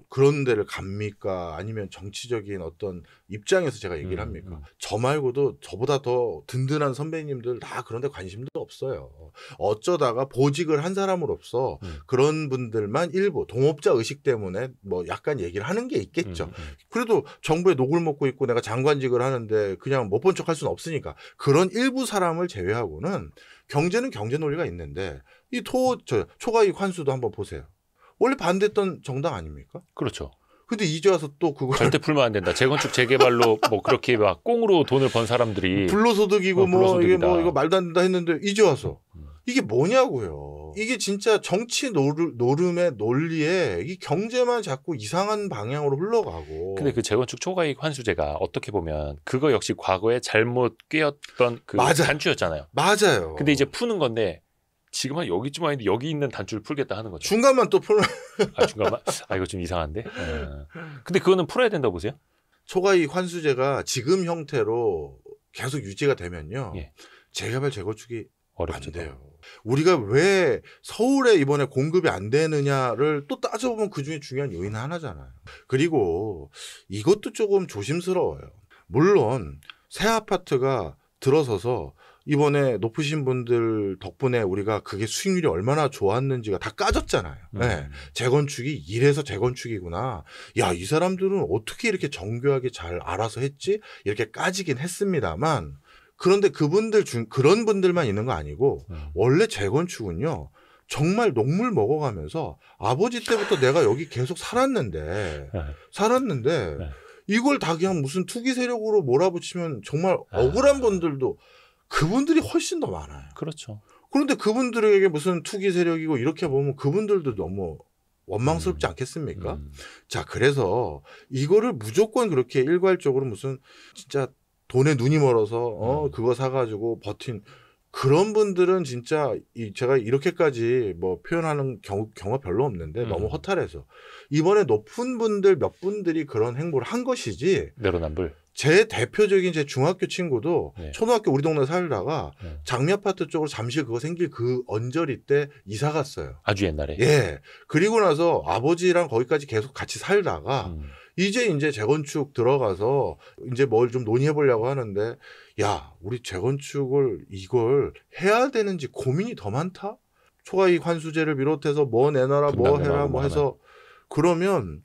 그런 데를 갑니까? 아니면 정치적인 어떤 입장에서 제가 얘기를 합니까? 저 말고도 저보다 더 든든한 선배님들 다 그런 데 관심도 없어요. 어쩌다가 보직을 한 사람으로서 그런 분들만 일부 동업자 의식 때문에 뭐 약간 얘기를 하는 게 있겠죠. 그래도 정부에 녹을 먹고 있고 내가 장관직을 하는데 그냥 못 본 척 할 수는 없으니까 그런 일부 사람을 제외하고는 경제는 경제 논리가 있는데 이 초과이익 환수도 한번 보세요. 원래 반대했던 정당 아닙니까? 그렇죠. 근데 이제 와서 또 그거 절대 풀면 안 된다. 재건축 재개발로 뭐 그렇게 막 꽁으로 돈을 번 사람들이 불로소득이고 불로소득이다. 이거 말도 안 된다 했는데 이제 와서 이게 뭐냐고요. 이게 진짜 정치 노름의 논리에 이 경제만 자꾸 이상한 방향으로 흘러가고. 근데 그 재건축 초과이익 환수제가 어떻게 보면 그거 역시 과거에 잘못 꿰었던 그 단추였잖아요. 맞아요. 근데 이제 푸는 건데 지금 한 여기쯤 왔는데 여기 있는 단추를 풀겠다 하는 거죠. 중간만 또 풀어. 중간만? 이거 좀 이상한데? 근데 그거는 풀어야 된다고 보세요? 초과이익 환수제가 지금 형태로 계속 유지가 되면요. 예. 재개발 재건축이 어렵죠. 안 돼요. 우리가 왜 서울에 이번에 공급이 안 되느냐를 또 따져보면 그중에 중요한 요인 하나잖아요. 그리고 이것도 조금 조심스러워요. 물론 새 아파트가 들어서서 이번에 높으신 분들 덕분에 우리가 그게 수익률이 얼마나 좋았는지가 다 까졌잖아요. 네. 재건축이 이래서 재건축이구나. 야, 이 사람들은 어떻게 이렇게 정교하게 잘 알아서 했지? 이렇게 까지긴 했습니다만 그런데 그런 분들만 있는 거 아니고 원래 재건축은요. 정말 녹물 먹어가면서 아버지 때부터 내가 여기 계속 살았는데 이걸 다 그냥 무슨 투기 세력으로 몰아붙이면 정말 억울한 분들도 그분들이 훨씬 더 많아요. 그렇죠. 그런데 그분들에게 무슨 투기 세력이고 이렇게 보면 그분들도 너무 원망스럽지 않겠습니까? 자, 그래서 이거를 무조건 그렇게 일괄적으로 무슨 진짜 돈에 눈이 멀어서 그거 사가지고 버틴 그런 분들은 진짜 제가 이렇게까지 뭐 표현하는 경우가 별로 없는데 너무 허탈해서 이번에 높은 분들 몇 분들이 그런 행보를 한 것이지. 내로남불. 제 대표적인 제 중학교 친구도 초등학교 우리 동네 살다가 장미 아파트 쪽으로 잠실 그거 생길 그 언저리 때 이사 갔어요. 아주 옛날에. 예. 그리고 나서 아버지랑 거기까지 계속 같이 살다가 이제 재건축 들어가서 이제 뭘 좀 논의해 보려고 하는데 야, 우리 재건축을 이걸 해야 되는지 고민이 더 많다? 초과이익 환수제를 비롯해서 뭐 내놔라 뭐 해라 뭐 해서 그러면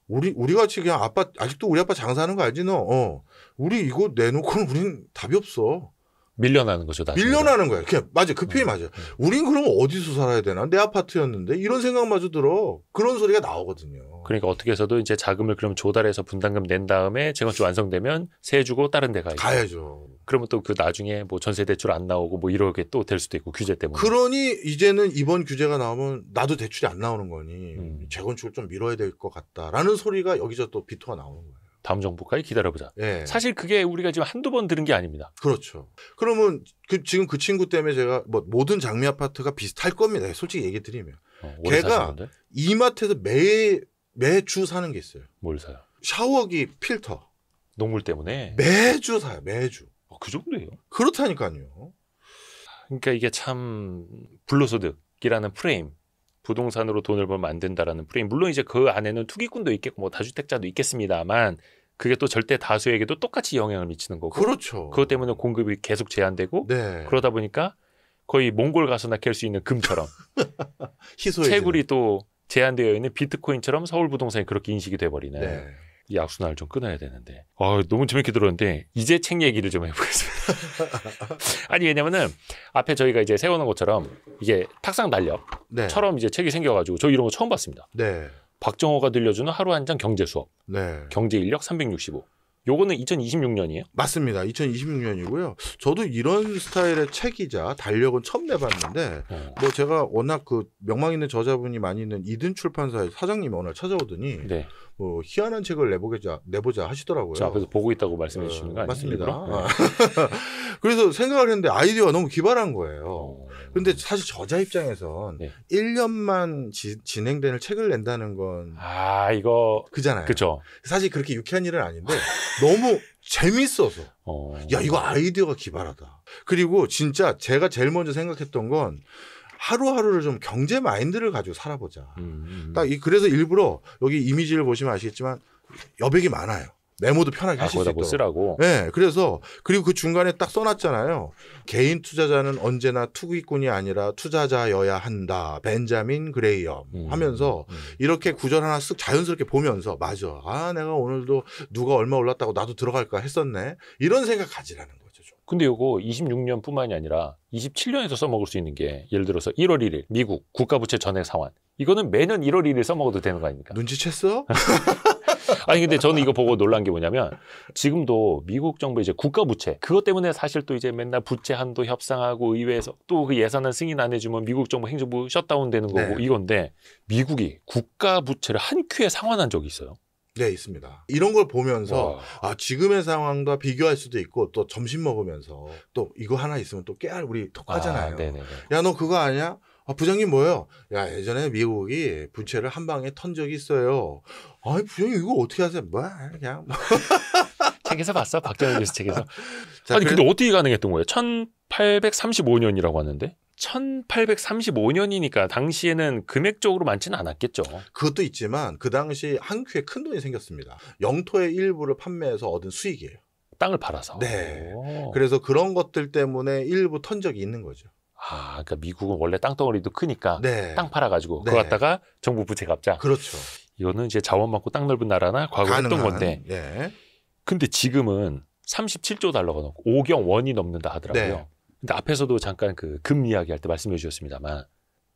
우리 같이 그냥 아직도 우리 아빠 장사하는 거 알지 너? 우리 이거 내놓고는 우린 답이 없어. 밀려나는 거죠. 밀려나는 거야. 그냥 맞아. 그 표현이 맞아. 우린 그럼 어디서 살아야 되나? 내 아파트였는데 이런 생각마저 들어. 그런 소리가 나오거든요. 그러니까 어떻게 해서도 이제 자금을 그럼 조달해서 분담금 낸 다음에 재건축 완성되면 세 주고 다른 데 가야죠. 그러면 또 그 나중에 뭐 전세 대출 안 나오고 뭐 이렇게 또 될 수도 있고 규제 때문에. 그러니 이제는 이번 규제가 나오면 나도 대출이 안 나오는 거니 재건축을 좀 미뤄야 될 것 같다라는 소리가 여기서 또 비토가 나오는 거예요. 다음 정부까지 기다려보자. 예. 사실 그게 우리가 지금 한두 번 들은 게 아닙니다. 그렇죠. 그러면 지금 그 친구 때문에 제가 뭐 모든 장미 아파트가 비슷할 겁니다. 솔직히 얘기 드리면. 오래 걔가 사시는데? 이마트에서 매주 사는 게 있어요. 뭘 사요? 샤워기 필터. 녹물 때문에? 매주 사요. 매주. 그 정도예요? 그렇다니까요. 그러니까 이게 참 불로소득이라는 프레임, 부동산으로 돈을 벌면 안 된다라는 프레임. 물론 이제 그 안에는 투기꾼도 있겠고 뭐 다주택자도 있겠습니다만 그게 또 절대 다수에게도 똑같이 영향을 미치는 거고. 그렇죠. 그것 때문에 공급이 계속 제한되고 네. 그러다 보니까 거의 몽골 가서나 캘 수 있는 금처럼 희소해지는. 채굴이 또 제한되어 있는 비트코인처럼 서울 부동산이 그렇게 인식이 돼버리는 네. 이 악순환을 좀 끊어야 되는데 너무 재밌게 들었는데 이제 책 얘기를 좀 해보겠습니다. 아니 왜냐면은 앞에 저희가 이제 세워놓은 것처럼 이게 탁상 달력처럼 네. 이제 책이 생겨가지고 저 이런 거 처음 봤습니다. 네. 박정호가 들려주는 하루 한 장 경제 수업, 네. 경제 인력 365. 요거는 2026년이에요? 맞습니다. 2026년이고요. 저도 이런 스타일의 책이자 달력은 처음 내봤는데 뭐 제가 워낙 그 명망 있는 저자분이 많이 있는 이든 출판사의 사장님이 오늘 찾아오더니 네. 뭐 희한한 책을 내보자 하시더라고요. 자, 그래서 보고 있다고 말씀해 주시는 거 아니에요? 맞습니다. 일부러? 그래서 생각을 했는데 아이디어가 너무 기발한 거예요. 근데 사실 저자 입장에선 네. 1년만 진행되는 책을 낸다는 건 이거 그잖아요. 그죠. 사실 그렇게 유쾌한 일은 아닌데 너무 재밌어서 야 이거 아이디어가 기발하다. 그리고 진짜 제가 제일 먼저 생각했던 건 하루하루를 좀 경제 마인드를 가지고 살아보자. 그래서 일부러 여기 이미지를 보시면 아시겠지만 여백이 많아요. 메모도 편하게 하실 수 거기다 있도록. 뭐 쓰라고. 네, 그래서 그리고 그 중간에 딱 써놨잖아요. 개인 투자자는 언제나 투기꾼이 아니라 투자자여야 한다. 벤자민 그레이엄 하면서 이렇게 구절 하나 쓱 자연스럽게 보면서 맞아. 내가 오늘도 누가 얼마 올랐다고 나도 들어갈까 했었네. 이런 생각 가지라는 거죠. 좀. 근데 요거 26년뿐만이 아니라 27년에서 써먹을 수 있는 게 예를 들어서 1월 1일 미국 국가부채 전액 상환. 이거는 매년 1월 1일 써먹어도 되는 거 아닙니까? 눈치챘어? 아니 근데 저는 이거 보고 놀란 게 뭐냐면 지금도 미국 정부 이제 국가 부채 그것 때문에 사실 또 이제 맨날 부채 한도 협상하고 의회에서 또 그 예산안 승인 안 해주면 미국 정부 행정부 셧다운 되는 거고 네. 이건데 미국이 국가 부채를 한 큐에 상환한 적이 있어요. 네, 있습니다. 이런 걸 보면서 지금의 상황과 비교할 수도 있고 또 점심 먹으면서 또 이거 하나 있으면 또 깨알 우리 톡하잖아요. 야, 너 그거 아냐? 부장님 뭐예요? 야, 예전에 미국이 부채를 한 방에 턴 적이 있어요. 아니, 부장님 이거 어떻게 하세요? 그냥. 책에서 봤어? 박정희 교수 책에서. 자, 아니 근데 어떻게 가능했던 거예요? 1835년이라고 하는데 1835년이니까 당시에는 금액적으로 많지는 않았겠죠. 그것도 있지만 그 당시 한 큐에 큰 돈이 생겼습니다. 영토의 일부를 판매해서 얻은 수익이에요. 땅을 팔아서. 네. 그래서 그런 것들 때문에 일부 턴 적이 있는 거죠. 그러니까 미국은 원래 땅덩어리도 크니까 네. 땅 팔아가지고 네. 그거 갖다가 정부 부채 갚자. 그렇죠. 이거는 이제 자원 많고 땅 넓은 나라나 과거에 했던 건데. 네. 근데 지금은 37조 달러가 넘고 5경 원이 넘는다 하더라고요. 네. 근데 앞에서도 잠깐 그 금 이야기할 때 말씀해 주셨습니다만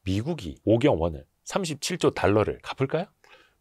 미국이 5경 원을 37조 달러를 갚을까요?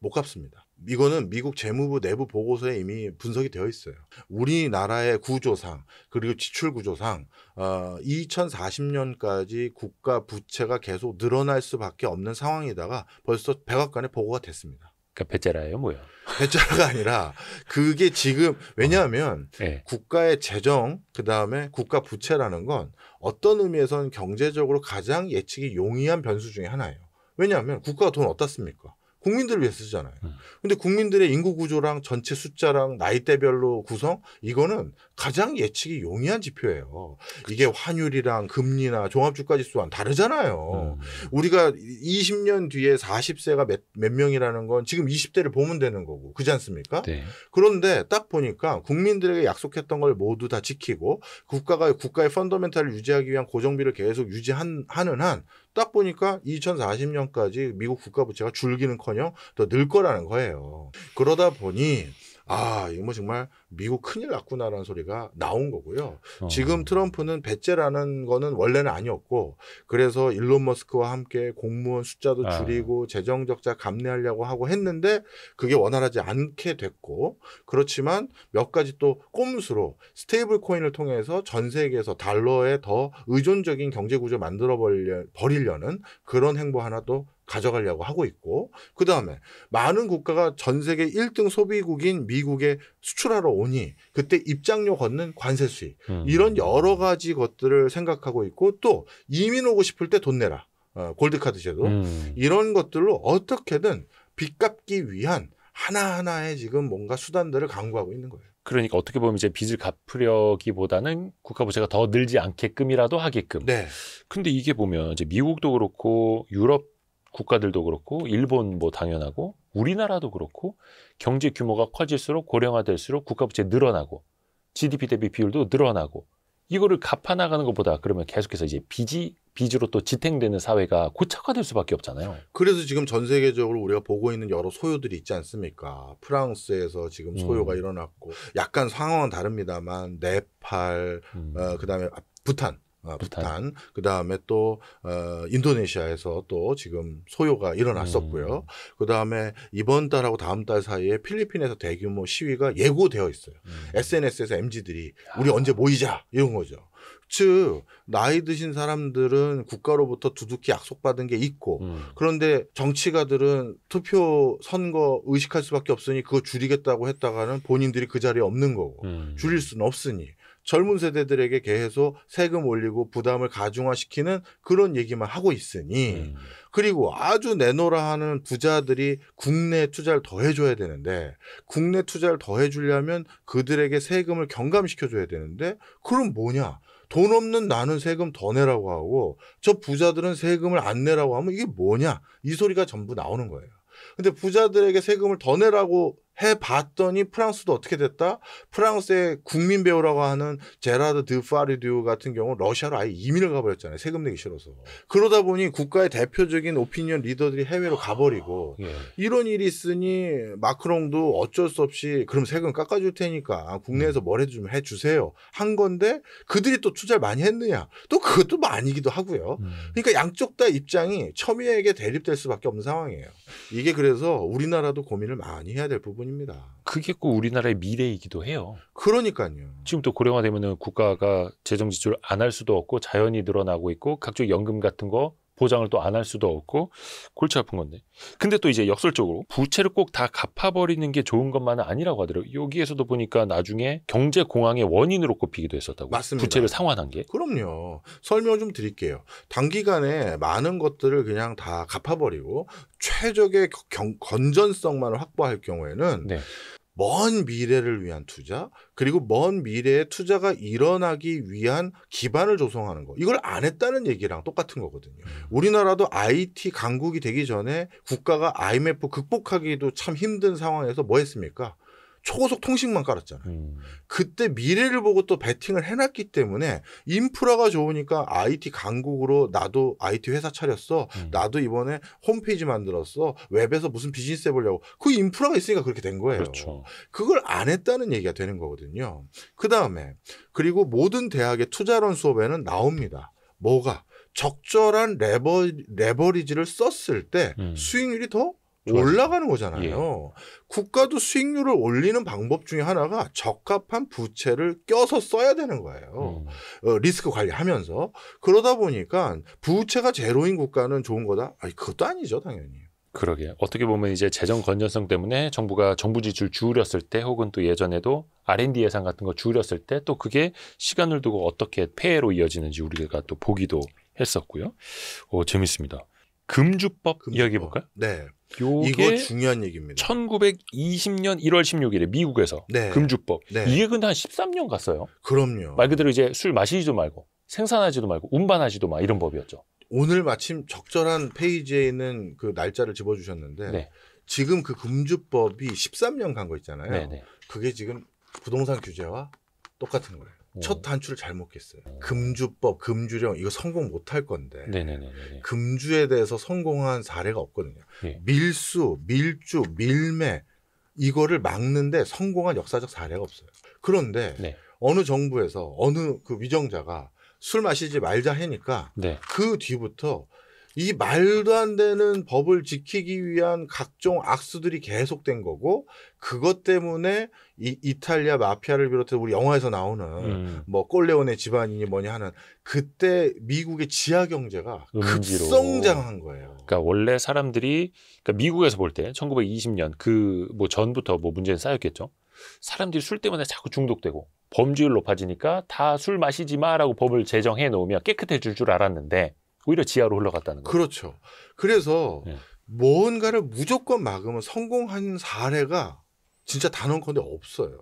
못 갚습니다. 이거는 미국 재무부 내부 보고서에 이미 분석이 되어 있어요. 우리나라의 구조상 그리고 지출 구조상 2040년까지 국가 부채가 계속 늘어날 수밖에 없는 상황이다가 벌써 백악관에 보고가 됐습니다. 그러니까 배째라예요, 뭐요? 배짜라가 아니라 그게 지금 왜냐하면 네. 국가의 재정 그다음에 국가 부채라는 건 어떤 의미에서는 경제적으로 가장 예측이 용이한 변수 중에 하나예요. 왜냐하면 국가가 돈 어디다 씁니까? 국민들을 위해서 쓰잖아요. 근데 국민들의 인구 구조랑 전체 숫자랑 나이대별로 구성 이거는 가장 예측이 용이한 지표예요. 이게 환율이랑 금리나 종합주가지수와는 다르잖아요. 우리가 20년 뒤에 40세가 몇 명이라는 건 지금 20대를 보면 되는 거고 그렇지 않습니까? 네. 그런데 딱 보니까 국민들에게 약속했던 걸 모두 다 지키고 국가가 국가의 펀더멘탈을 유지하기 위한 고정비를 계속 유지하는 한 딱 보니까 2040년까지 미국 국가 부채가 줄기는커녕 더 늘 거라는 거예요. 그러다 보니 이거 뭐 정말 미국 큰일 났구나라는 소리가 나온 거고요. 지금 트럼프는 배째라는 거는 원래는 아니었고 그래서 일론 머스크와 함께 공무원 숫자도 줄이고 재정 적자 감내하려고 하고 했는데 그게 원활하지 않게 됐고 그렇지만 몇 가지 또 꼼수로 스테이블 코인을 통해서 전 세계에서 달러에 더 의존적인 경제 구조 만들어 버리려는 그런 행보 하나 또 가져가려고 하고 있고 그다음에 많은 국가가 전 세계 1등 소비국인 미국에 수출하러 오니 그때 입장료 걷는 관세 수익 이런 여러 가지 것들을 생각하고 있고 또 이민 오고 싶을 때 돈 내라. 골드카드 제도 이런 것들로 어떻게든 빚 갚기 위한 하나하나의 지금 뭔가 수단들을 강구하고 있는 거예요. 그러니까 어떻게 보면 이제 빚을 갚으려기보다는 국가 부채가 더 늘지 않게끔이라도 하게끔. 네. 근데 이게 보면 이제 미국도 그렇고 유럽 국가들도 그렇고 일본 뭐 당연하고 우리나라도 그렇고 경제 규모가 커질수록 고령화될수록 국가 부채 늘어나고 GDP 대비 비율도 늘어나고 이거를 갚아나가는 것보다 그러면 계속해서 이제 빚으로 또 지탱되는 사회가 고착화될 수밖에 없잖아요. 그래서 지금 전 세계적으로 우리가 보고 있는 여러 소요들이 있지 않습니까? 프랑스에서 지금 소요가 일어났고 약간 상황은 다릅니다만 네팔, 그다음에 부탄, 그다음에 또 인도네시아에서 또 지금 소요가 일어났었고요. 그다음에 이번 달하고 다음 달 사이에 필리핀에서 대규모 시위가 예고되어 있어요. SNS에서 MZ들이 우리 언제 모이자 이런 거죠. 즉 나이 드신 사람들은 국가로부터 두둑히 약속받은 게 있고 그런데 정치가들은 투표 선거 의식할 수밖에 없으니 그거 줄이겠다고 했다가는 본인들이 그 자리에 없는 거고 줄일 수는 없으니 젊은 세대들에게 계속 세금 올리고 부담을 가중화시키는 그런 얘기만 하고 있으니 그리고 아주 내놓으라 하는 부자들이 국내 투자를 더 해줘야 되는데 국내 투자를 더 해주려면 그들에게 세금을 경감시켜줘야 되는데 그럼 뭐냐? 돈 없는 나는 세금 더 내라고 하고 저 부자들은 세금을 안 내라고 하면 이게 뭐냐? 이 소리가 전부 나오는 거예요. 근데 부자들에게 세금을 더 내라고 해봤더니 프랑스도 어떻게 됐다? 프랑스의 국민 배우라고 하는 제라드 드파르듀 같은 경우 러시아로 아예 이민을 가버렸잖아요. 세금 내기 싫어서. 그러다 보니 국가의 대표적인 오피니언 리더들이 해외로 가버리고 이런 일이 있으니 마크롱도 어쩔 수 없이 그럼 세금 깎아줄 테니까 국내에서 뭘 해주면 해주세요. 한 건데 그들이 또 투자를 많이 했느냐? 또 그것도 아니기도 하고요. 그러니까 양쪽 다 입장이 첨예하게 대립될 수밖에 없는 상황이에요. 이게 그래서 우리나라도 고민을 많이 해야 될 부분입니다. 그게 꼭 우리나라의 미래이기도 해요. 그러니까요. 지금 또 고령화되면은 국가가 재정 지출을 안 할 수도 없고 자연이 늘어나고 있고 각종 연금 같은 거 보장을 또 안 할 수도 없고 골치 아픈 건데. 근데 또 이제 역설적으로 부채를 꼭 다 갚아버리는 게 좋은 것만은 아니라고 하더라고요. 여기에서도 보니까 나중에 경제 공황의 원인으로 꼽히기도 했었다고. 맞습니다. 부채를 상환한 게. 그럼요. 설명을 좀 드릴게요. 단기간에 많은 것들을 그냥 다 갚아버리고 최적의 건전성만을 확보할 경우에는 네. 먼 미래를 위한 투자 그리고 먼 미래에 투자가 일어나기 위한 기반을 조성하는 거 이걸 안 했다는 얘기랑 똑같은 거거든요. 우리나라도 IT 강국이 되기 전에 국가가 IMF 극복하기도 참 힘든 상황에서 뭐 했습니까? 초고속 통신망 깔았잖아요. 그때 미래를 보고 또 베팅을 해놨기 때문에 인프라가 좋으니까 IT 강국으로 나도 IT 회사 차렸어. 나도 이번에 홈페이지 만들었어. 웹에서 무슨 비즈니스 해보려고. 그 인프라가 있으니까 그렇게 된 거예요. 그렇죠. 그걸 안 했다는 얘기가 되는 거거든요. 그다음에 그리고 모든 대학의 투자론 수업에는 나옵니다. 뭐가? 적절한 레버리지를 썼을 때 수익률이 더 올라가는 거잖아요. 예. 국가도 수익률을 올리는 방법 중에 하나가 적합한 부채를 껴서 써야 되는 거예요. 리스크 관리하면서. 그러다 보니까 부채가 제로인 국가는 좋은 거다? 아니, 그것도 아니죠, 당연히. 그러게요. 어떻게 보면 이제 재정 건전성 때문에 정부가 정부 지출 줄였을 때 혹은 또 예전에도 R&D 예산 같은 거 줄였을 때 또 그게 시간을 두고 어떻게 폐해로 이어지는지 우리가 또 보기도 했었고요. 재밌습니다. 금주법 이야기해 볼까요? 네. 이거 중요한 얘기입니다. 1920년 1월 16일에 미국에서 네. 금주법. 네. 이게 근데 한 13년 갔어요. 그럼요. 말 그대로 이제 술 마시지도 말고 생산하지도 말고 운반하지도 마 이런 법이었죠. 오늘 마침 적절한 페이지에 있는 그 날짜를 집어주셨는데 네. 지금 그 금주법이 13년 간 거 있잖아요. 네네. 그게 지금 부동산 규제와 똑같은 거예요. 첫 단추를 잘못 깼어요. 금주법, 금주령 이거 성공 못할 건데 네네네. 금주에 대해서 성공한 사례가 없거든요. 네. 밀수, 밀주, 밀매 이거를 막는데 성공한 역사적 사례가 없어요. 그런데 네. 어느 정부에서 어느 그 위정자가 술 마시지 말자 하니까 네. 그 뒤부터 이 말도 안 되는 법을 지키기 위한 각종 악수들이 계속된 거고 그것 때문에 이탈리아 마피아를 비롯해서 우리 영화에서 나오는 뭐 꼴레오네 집안이니 뭐냐 하는 그때 미국의 지하 경제가 음지로. 급성장한 거예요. 그러니까 원래 사람들이 그러니까 미국에서 볼 때 1920년 그 뭐 전부터 뭐 문제는 쌓였겠죠. 사람들이 술 때문에 자꾸 중독되고 범죄율 높아지니까 다 술 마시지 마라고 법을 제정해 놓으면 깨끗해질 줄 알았는데 오히려 지하로 흘러갔다는 거예요. 그렇죠. 그래서 네. 뭔가를 무조건 막으면 성공한 사례가 진짜 단언컨대 없어요.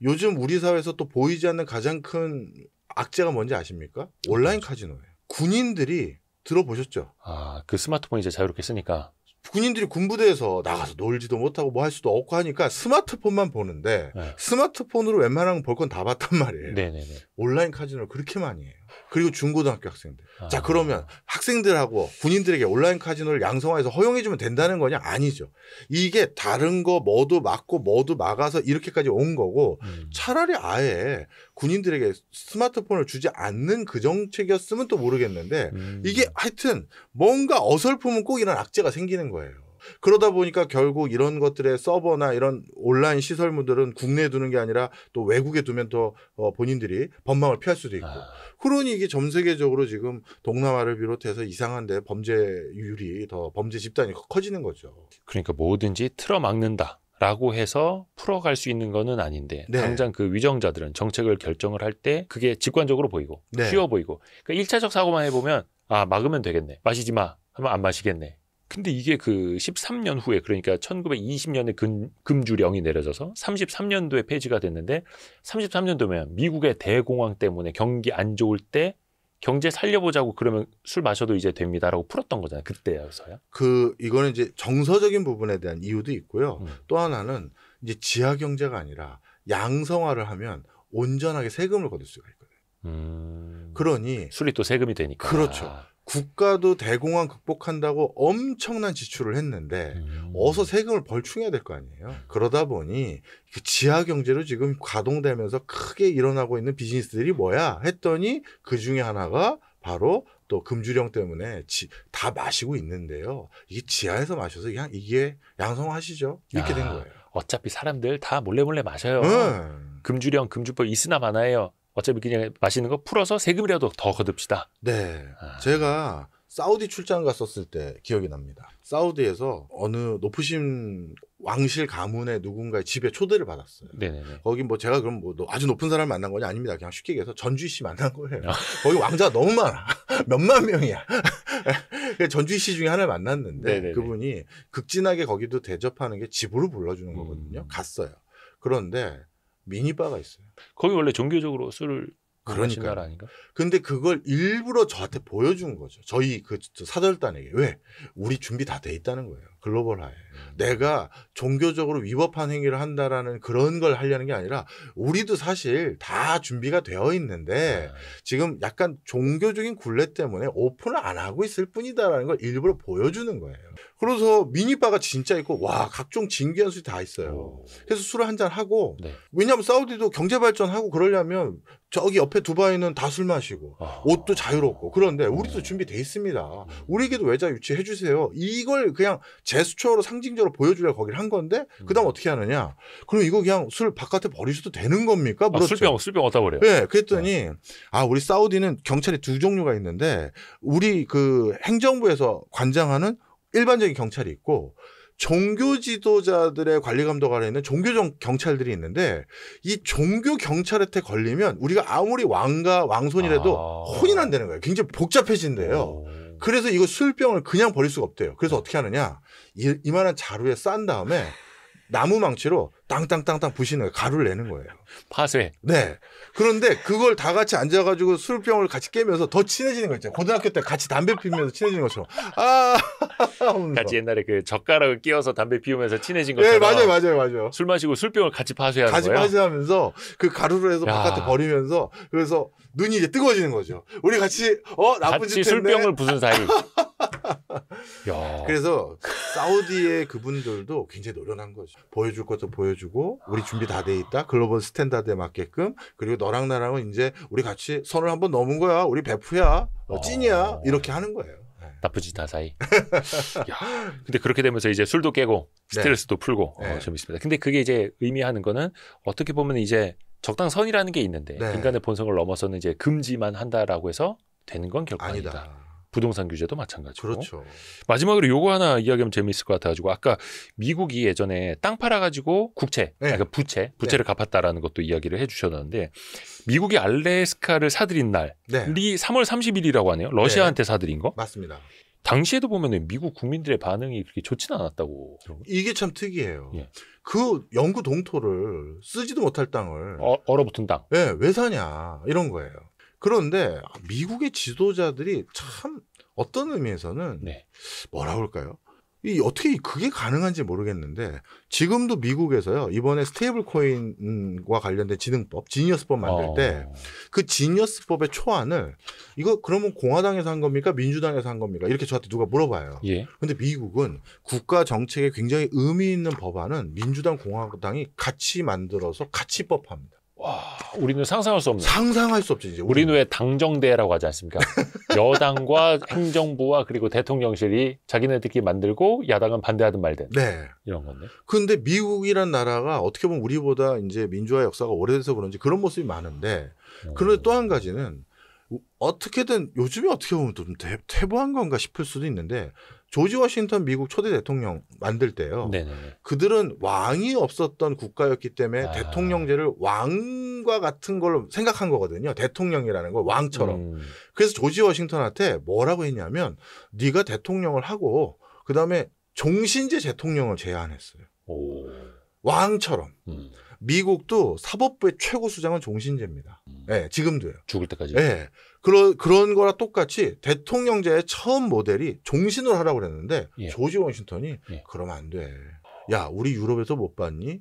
요즘 우리 사회에서 또 보이지 않는 가장 큰 악재가 뭔지 아십니까? 온라인 카지노예요. 군인들이 들어보셨죠? 아, 그 스마트폰 이제 자유롭게 쓰니까 군인들이 군부대에서 나가서 놀지도 못하고 뭐 할 수도 없고 하니까 스마트폰만 보는데 네. 스마트폰으로 웬만한 볼 건 다 봤단 말이에요. 네네네. 온라인 카지노를 그렇게 많이 해요. 그리고 중고등학교 학생들. 아. 자, 그러면 학생들하고 군인들에게 온라인 카지노를 양성화해서 허용해주면 된다는 거냐? 아니죠. 이게 다른 거 뭐도 막고 뭐도 막아서 이렇게까지 온 거고 차라리 아예 군인들에게 스마트폰을 주지 않는 그 정책이었으면 또 모르겠는데 이게 하여튼 뭔가 어설프면 꼭 이런 악재가 생기는 거예요. 그러다 보니까 결국 이런 것들의 서버나 이런 온라인 시설물들은 국내에 두는 게 아니라 또 외국에 두면 더 본인들이 법망을 피할 수도 있고. 그러니 이게 전 세계적으로 지금 동남아를 비롯해서 이상한데 범죄율이 더 범죄 집단이 커지는 거죠. 그러니까 뭐든지 틀어막는다라고 해서 풀어갈 수 있는 거는 아닌데 네. 당장 그 위정자들은 정책을 결정을 할 때 그게 직관적으로 보이고 네. 쉬워 보이고 그러니까 1차적 사고만 해보면 아 막으면 되겠네. 마시지 마 하면 안 마시겠네. 근데 이게 그 13년 후에 그러니까 1920년에 금주령이 내려져서 33년도에 폐지가 됐는데 33년도면 미국의 대공황 때문에 경기 안 좋을 때 경제 살려보자고 그러면 술 마셔도 이제 됩니다라고 풀었던 거잖아요. 그때여서요. 이거는 이제 정서적인 부분에 대한 이유도 있고요. 또 하나는 이제 지하 경제가 아니라 양성화를 하면 온전하게 세금을 거둘 수가 있거든요. 그러니 술이 또 세금이 되니까. 그렇죠. 국가도 대공황 극복한다고 엄청난 지출을 했는데 어서 세금을 벌충해야 될 거 아니에요. 그러다 보니 그 지하 경제로 지금 가동되면서 크게 일어나고 있는 비즈니스들이 뭐야 했더니 그 중에 하나가 바로 또 금주령 때문에 다 마시고 있는데요. 이게 지하에서 마셔서 그냥 이게 양성하시죠. 이렇게 된 거예요. 어차피 사람들 다 몰래 마셔요. 금주령, 금주법 있으나 마나예요. 어차피 그냥 마시는 거 풀어서 세금이라도 더 거둡시다. 네. 제가 사우디 출장 갔었을 때 기억이 납니다. 사우디에서 어느 높으신 왕실 가문의 누군가의 집에 초대를 받았어요. 네네네. 거기 뭐 제가 그럼 뭐 아주 높은 사람을 만난 거냐? 아닙니다. 그냥 쉽게 얘기해서 전주희 씨 만난 거예요. 거기 왕자가 너무 많아. 몇만 명이야. 전주희 씨 중에 하나를 만났는데 네네네. 그분이 극진하게 거기도 대접하는 게 집으로 불러주는 거거든요. 갔어요. 그런데 미니바가 있어요. 거기 원래 종교적으로 술을 마시는 나라 아닌가? 근데 그걸 일부러 저한테 보여준 거죠. 저희 그 사절단에게. 왜? 우리 준비 다 돼 있다는 거예요. 글로벌화에. 내가 종교적으로 위법한 행위를 한다라는 그런 걸 하려는 게 아니라 우리도 사실 다 준비가 되어 있는데 지금 약간 종교적인 굴레 때문에 오픈을 안 하고 있을 뿐이다라는 걸 일부러 보여주는 거예요. 그래서 미니바가 진짜 있고 와 각종 진귀한 술이 다 있어요. 그래서 술을 한잔 하고 왜냐하면 사우디도 경제 발전하고 그러려면 저기 옆에 두바이는 다 술 마시고 옷도 자유롭고 그런데 우리도 준비돼 있습니다. 우리에게도 외자 유치해 주세요. 이걸 그냥 제스처로 상징적으로 보여주려고 거기를 한 건데 그다음 어떻게 하느냐? 그럼 이거 그냥 술 바깥에 버리셔도 되는 겁니까? 물었죠. 술병 어디다 버려요? 네, 그랬더니 우리 사우디는 경찰이 두 종류가 있는데 우리 그 행정부에서 관장하는 일반적인 경찰이 있고 종교 지도자들의 관리 감독 아래 있는 종교 경찰들이 있는데 이 종교 경찰한테 걸리면 우리가 아무리 왕손이라도 혼이 난다는 거예요. 굉장히 복잡해진대요. 그래서 이거 술병을 그냥 버릴 수가 없대요. 그래서 어떻게 하느냐? 이만한 자루에 싼 다음에 나무 망치로 땅땅땅땅 부시는 거예요. 가루를 내는 거예요. 파쇄. 네. 그런데 그걸 다 같이 앉아가지고 술병을 같이 깨면서 더 친해지는 거 있잖아요. 고등학교 때 같이 담배 피우면서 친해지는 것처럼. 같이 옛날에 그 젓가락을 끼워서 담배 피우면서 친해진 것처럼. 네, 맞아요. 술 마시고 술병을 같이 파쇄하는 거예요. 같이 파쇄하면서 그 가루로 해서 바깥에 버리면서 그래서 눈이 이제 뜨거워지는 거죠. 우리 같이 나쁜 짓 했네. 같이 술병을 부순 사이. 그래서 사우디의 그분들도 굉장히 노련한 거죠. 보여줄 것도 보여주고 우리 준비 다 돼 있다. 글로벌 스탠다드에 맞게끔. 그리고 너랑 나랑은 이제 우리 같이 선을 한번 넘은 거야. 우리 베프야. 찐이야. 이렇게 하는 거예요. 나쁘지 다 사이. 야, 근데 그렇게 되면서 이제 술도 깨고 스트레스도 풀고 네. 재밌습니다. 근데 그게 이제 의미하는 거는 어떻게 보면 이제 적당선이라는 게 있는데 네. 인간의 본성을 넘어서는 이제 금지만 한다라고 해서 되는 건 결코 아니다. 아니다. 부동산 규제도 마찬가지고. 그렇죠. 마지막으로 요거 하나 이야기하면 재미있을 것 같아가지고 아까 미국이 예전에 땅 팔아가지고 국채, 네. 그러니까 부채를 갚았다라는 것도 이야기를 해주셨는데 미국이 알래스카를 사들인 날이 네. 3월 30일이라고 하네요. 러시아한테 사들인 거. 맞습니다. 당시에도 보면은 미국 국민들의 반응이 그렇게 좋지는 않았다고. 이게 참 특이해요. 예. 그 영구 동토를 쓰지도 못할 땅을 얼어붙은 땅. 왜 사냐 이런 거예요. 그런데 미국의 지도자들이 참 어떤 의미에서는 네. 뭐라 그럴까요? 어떻게 그게 가능한지 모르겠는데 지금도 미국에서요. 이번에 스테이블 코인과 관련된 지능법, 지니어스법 만들 때 그 지니어스법의 초안을 이거 그러면 공화당에서 한 겁니까? 민주당에서 한 겁니까? 이렇게 저한테 누가 물어봐요. 예. 근데 미국은 국가 정책에 굉장히 의미 있는 법안은 민주당, 공화당이 같이 만들어서 같이 법합니다. 와, 우리는 상상할 수 없는. 상상할 수 없죠. 이제 우리는 왜 당정대라고 하지 않습니까? 여당과 행정부와 그리고 대통령실이 자기네들끼리 만들고 야당은 반대하든 말든. 네. 이런 건데. 근데 미국이란 나라가 어떻게 보면 우리보다 이제 민주화 역사가 오래돼서 그런지 그런 모습이 많은데 그런데 또 한 가지는 어떻게든 요즘에 어떻게 보면 좀 퇴보한 건가 싶을 수도 있는데 조지 워싱턴 미국 초대 대통령 만들 때요. 네네네. 그들은 왕이 없었던 국가였기 때문에 아. 대통령제를 왕과 같은 걸로 생각한 거거든요. 대통령이라는 걸 왕처럼. 그래서 조지 워싱턴한테 뭐라고 했냐면 네가 대통령을 하고 그다음에 종신제 대통령을 제안했어요. 오. 왕처럼. 미국도 사법부의 최고 수장은 종신제입니다. 네, 지금도요. 죽을 때까지. 네. 그런 거랑 똑같이 대통령제의 처음 모델이 종신으로 하라고 그랬는데 예. 조지 워싱턴이 예. 그러면 안 돼. 야, 우리 유럽에서 못 봤니?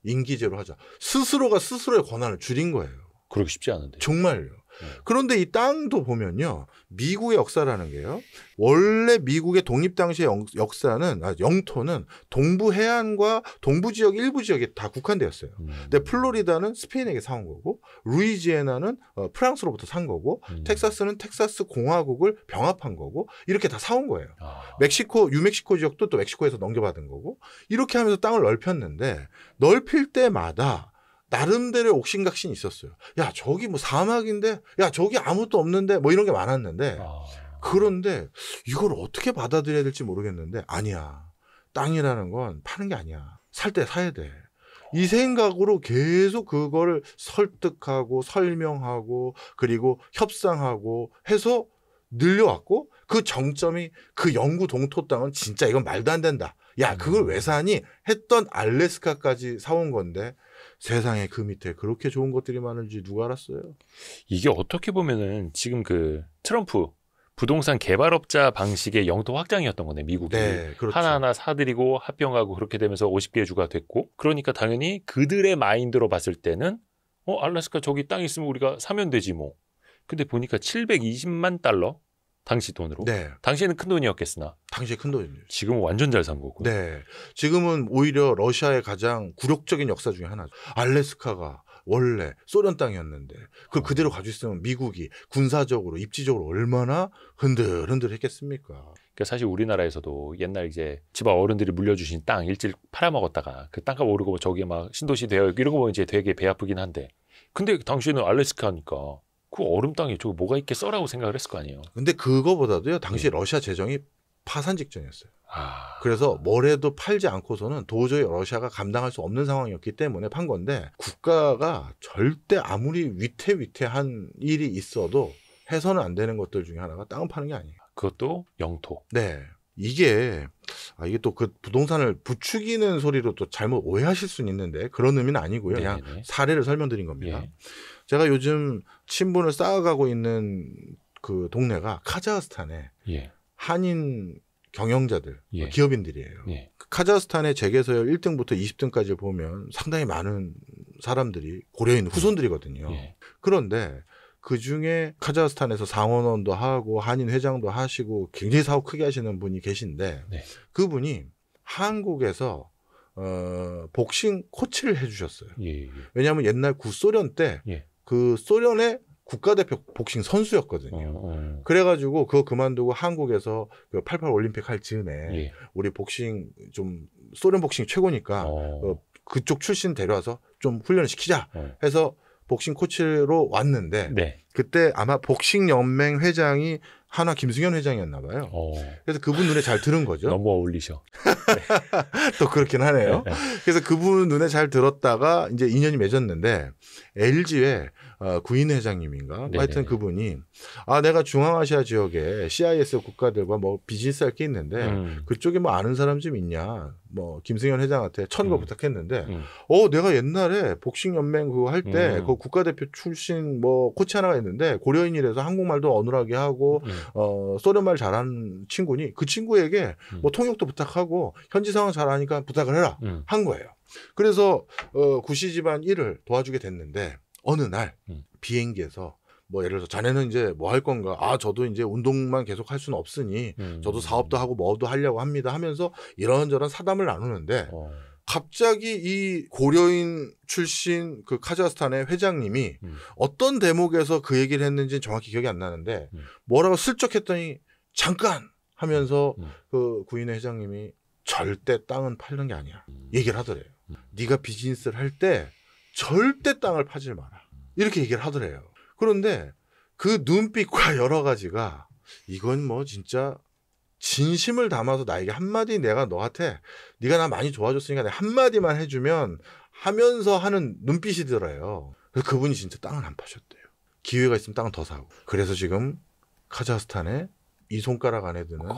임기제로 하자. 스스로가 스스로의 권한을 줄인 거예요. 그러기 쉽지 않은데. 정말요. 그런데 이 땅도 보면요. 미국의 역사라는 게요. 원래 미국의 독립 당시의 역사는 영토는 동부 해안과 동부 지역 일부 지역에 다 국한되었어요. 근데 플로리다는 스페인에게 사온 거고 루이지애나는 프랑스로부터 산 거고 텍사스는 텍사스 공화국을 병합한 거고 이렇게 다 사온 거예요. 뉴멕시코 지역도 또 멕시코에서 넘겨받은 거고 이렇게 하면서 땅을 넓혔는데 넓힐 때마다 나름대로 옥신각신이 있었어요. 야, 저기 뭐 사막인데, 야, 저기 아무것도 없는데, 뭐 이런 게 많았는데, 그런데 이걸 어떻게 받아들여야 될지 모르겠는데, 아니야. 땅이라는 건 파는 게 아니야. 살 때 사야 돼. 이 생각으로 계속 그거를 설득하고 설명하고 그리고 협상하고 해서 늘려왔고 그 정점이 그 영구 동토 땅은 진짜 이건 말도 안 된다. 야, 그걸 왜 사니? 했던 알래스카까지 사온 건데 세상에 그 밑에 그렇게 좋은 것들이 많은지 누가 알았어요? 이게 어떻게 보면은 지금 그 트럼프 부동산 개발업자 방식의 영토 확장이었던 거네, 미국이. 네, 그렇죠. 하나하나 사들이고 합병하고 그렇게 되면서 50개 주가 됐고 그러니까 당연히 그들의 마인드로 봤을 때는 알래스카 저기 땅 있으면 우리가 사면 되지 뭐. 근데 보니까 720만 달러 당시 돈으로. 네. 당시에는 큰 돈이었겠으나 당시에 큰 돈이죠. 지금은 완전 잘 산 거고. 네. 지금은 오히려 러시아의 가장 굴욕적인 역사 중에 하나죠. 알래스카가 원래 소련 땅이었는데 그걸 그대로 가지고 있으면 미국이 군사적으로 입지적으로 얼마나 흔들흔들했겠습니까? 그러니까 사실 우리나라에서도 옛날 이제 집 앞 어른들이 물려주신 땅 일찍 팔아먹었다가 그 땅값 오르고 저게 막 신도시 되어 이런 거 보면 이제 되게 배 아프긴 한데 근데 당시에는 알래스카니까 그 얼음 땅에 저기 뭐가 있겠어라고 생각을 했을 거 아니에요. 근데 그거보다도요. 당시 러시아 재정이 파산 직전이었어요. 그래서 뭐래도 팔지 않고서는 도저히 러시아가 감당할 수 없는 상황이었기 때문에 판 건데 국가가 절대 아무리 위태위태한 일이 있어도 해서는 안 되는 것들 중에 하나가 땅을 파는 게 아니에요. 그것도 영토. 네. 이게 또 그 부동산을 부추기는 소리로 또 잘못 오해하실 수는 있는데 그런 의미는 아니고요. 그냥 네네. 사례를 설명드린 겁니다. 예. 제가 요즘 친분을 쌓아가고 있는 그 동네가 카자흐스탄에 예. 한인 경영자들, 예. 기업인들이에요. 예. 카자흐스탄의 재계서열 1등부터 20등까지를 보면 상당히 많은 사람들이 고려인 후손들이거든요. 예. 그런데 그중에 카자흐스탄에서 상원원도 하고 한인 회장도 하시고 굉장히 사업 크게 하시는 분이 계신데 네. 그분이 한국에서 복싱 코치를 해주셨어요. 예. 왜냐하면 옛날 구소련 때 예. 그 소련의 국가대표 복싱 선수였거든요. 그래가지고 그거 그만두고 한국에서 그 88 올림픽 할 즈음에 예. 우리 복싱 좀 소련 복싱 최고니까 그쪽 출신 데려와서 좀 훈련을 시키자 해서 복싱 코치로 왔는데 네. 그때 아마 복싱연맹 회장이 한화 김승현 회장이었나 봐요. 그래서 그분 눈에 잘 들은 거죠. 너무 어울리셔. 또 그렇긴 하네요. 네. 그래서 그분 눈에 잘 들었다가 이제 인연이 맺었는데 LG의 구인 회장님인가? 네네네. 하여튼 그분이 내가 중앙아시아 지역에 CIS 국가들과 뭐 비즈니스 할 게 있는데 그쪽에 뭐 아는 사람 좀 있냐? 뭐 김승현 회장한테 천거 부탁했는데 내가 옛날에 복싱 연맹 그거 할 때 그 국가대표 출신 뭐 코치 하나가 있는데 고려인이라서 한국말도 어눌하게 하고 소련말 잘하는 친구니 그 친구에게 뭐 통역도 부탁하고 현지 상황 잘 아니까 부탁을 해라 한 거예요. 그래서 구시 집안 일을 도와주게 됐는데 어느 날 비행기에서 뭐 예를 들어서 자네는 이제 뭐 할 건가? 저도 이제 운동만 계속 할 수는 없으니 저도 사업도 하고 뭐도 하려고 합니다 하면서 이런저런 사담을 나누는데 갑자기 이 고려인 출신 그 카자흐스탄의 회장님이 어떤 대목에서 그 얘기를 했는지 정확히 기억이 안 나는데 뭐라고 슬쩍 했더니 잠깐 하면서 그 구인의 회장님이 절대 땅은 팔는 게 아니야 얘기를 하더래요. 네가 비즈니스를 할 때 절대 땅을 파지 마라 이렇게 얘기를 하더래요. 그런데 그 눈빛과 여러 가지가 이건 뭐 진짜 진심을 담아서 나에게 한마디 내가 너한테 네가 나 많이 도와줬으니까 내가 한마디만 해주면 하면서 하는 눈빛이더래요. 그래서 그분이 진짜 땅을 안 파셨대요. 기회가 있으면 땅을 더 사고. 그래서 지금 카자흐스탄에 이 손가락 안에 드는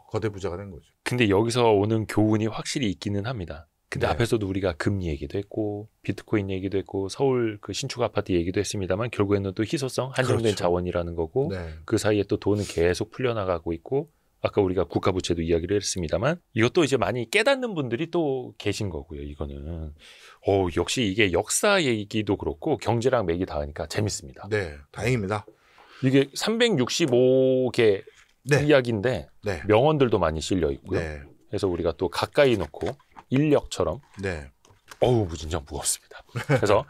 거대 부자가 된 거죠. 근데 여기서 오는 교훈이 확실히 있기는 합니다. 근데 네. 앞에서도 우리가 금 얘기도 했고 비트코인 얘기도 했고 서울 그 신축 아파트 얘기도 했습니다만 결국에는 또 희소성 한정된 그렇죠. 자원이라는 거고 네. 그 사이에 또 돈은 계속 풀려나가고 있고 아까 우리가 국가부채도 이야기를 했습니다만 이것도 이제 많이 깨닫는 분들이 또 계신 거고요. 이거는 역시 이게 역사 얘기도 그렇고 경제랑 맥이 닿으니까 재밌습니다. 네, 다행입니다. 이게 365개 네. 이야기인데 네. 명언들도 많이 실려 있고요. 네. 그래서 우리가 또 가까이 놓고 인력처럼 네. 무진장 무겁습니다. 그래서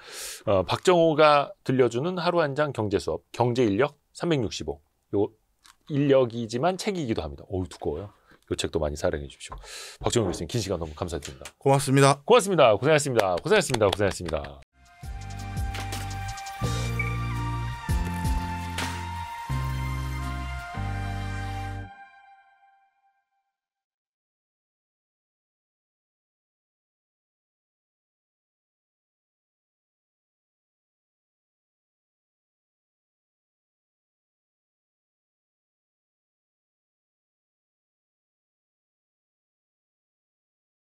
박정호가 들려주는 하루 한 장 경제 수업 경제인력 365 요 인력이지만 책이기도 합니다. 두꺼워요. 이 책도 많이 사랑해 주십시오. 박정호 교수님 긴 시간 너무 감사드립니다. 고맙습니다. 고맙습니다. 고생하셨습니다. 고생하셨습니다. 고생하셨습니다.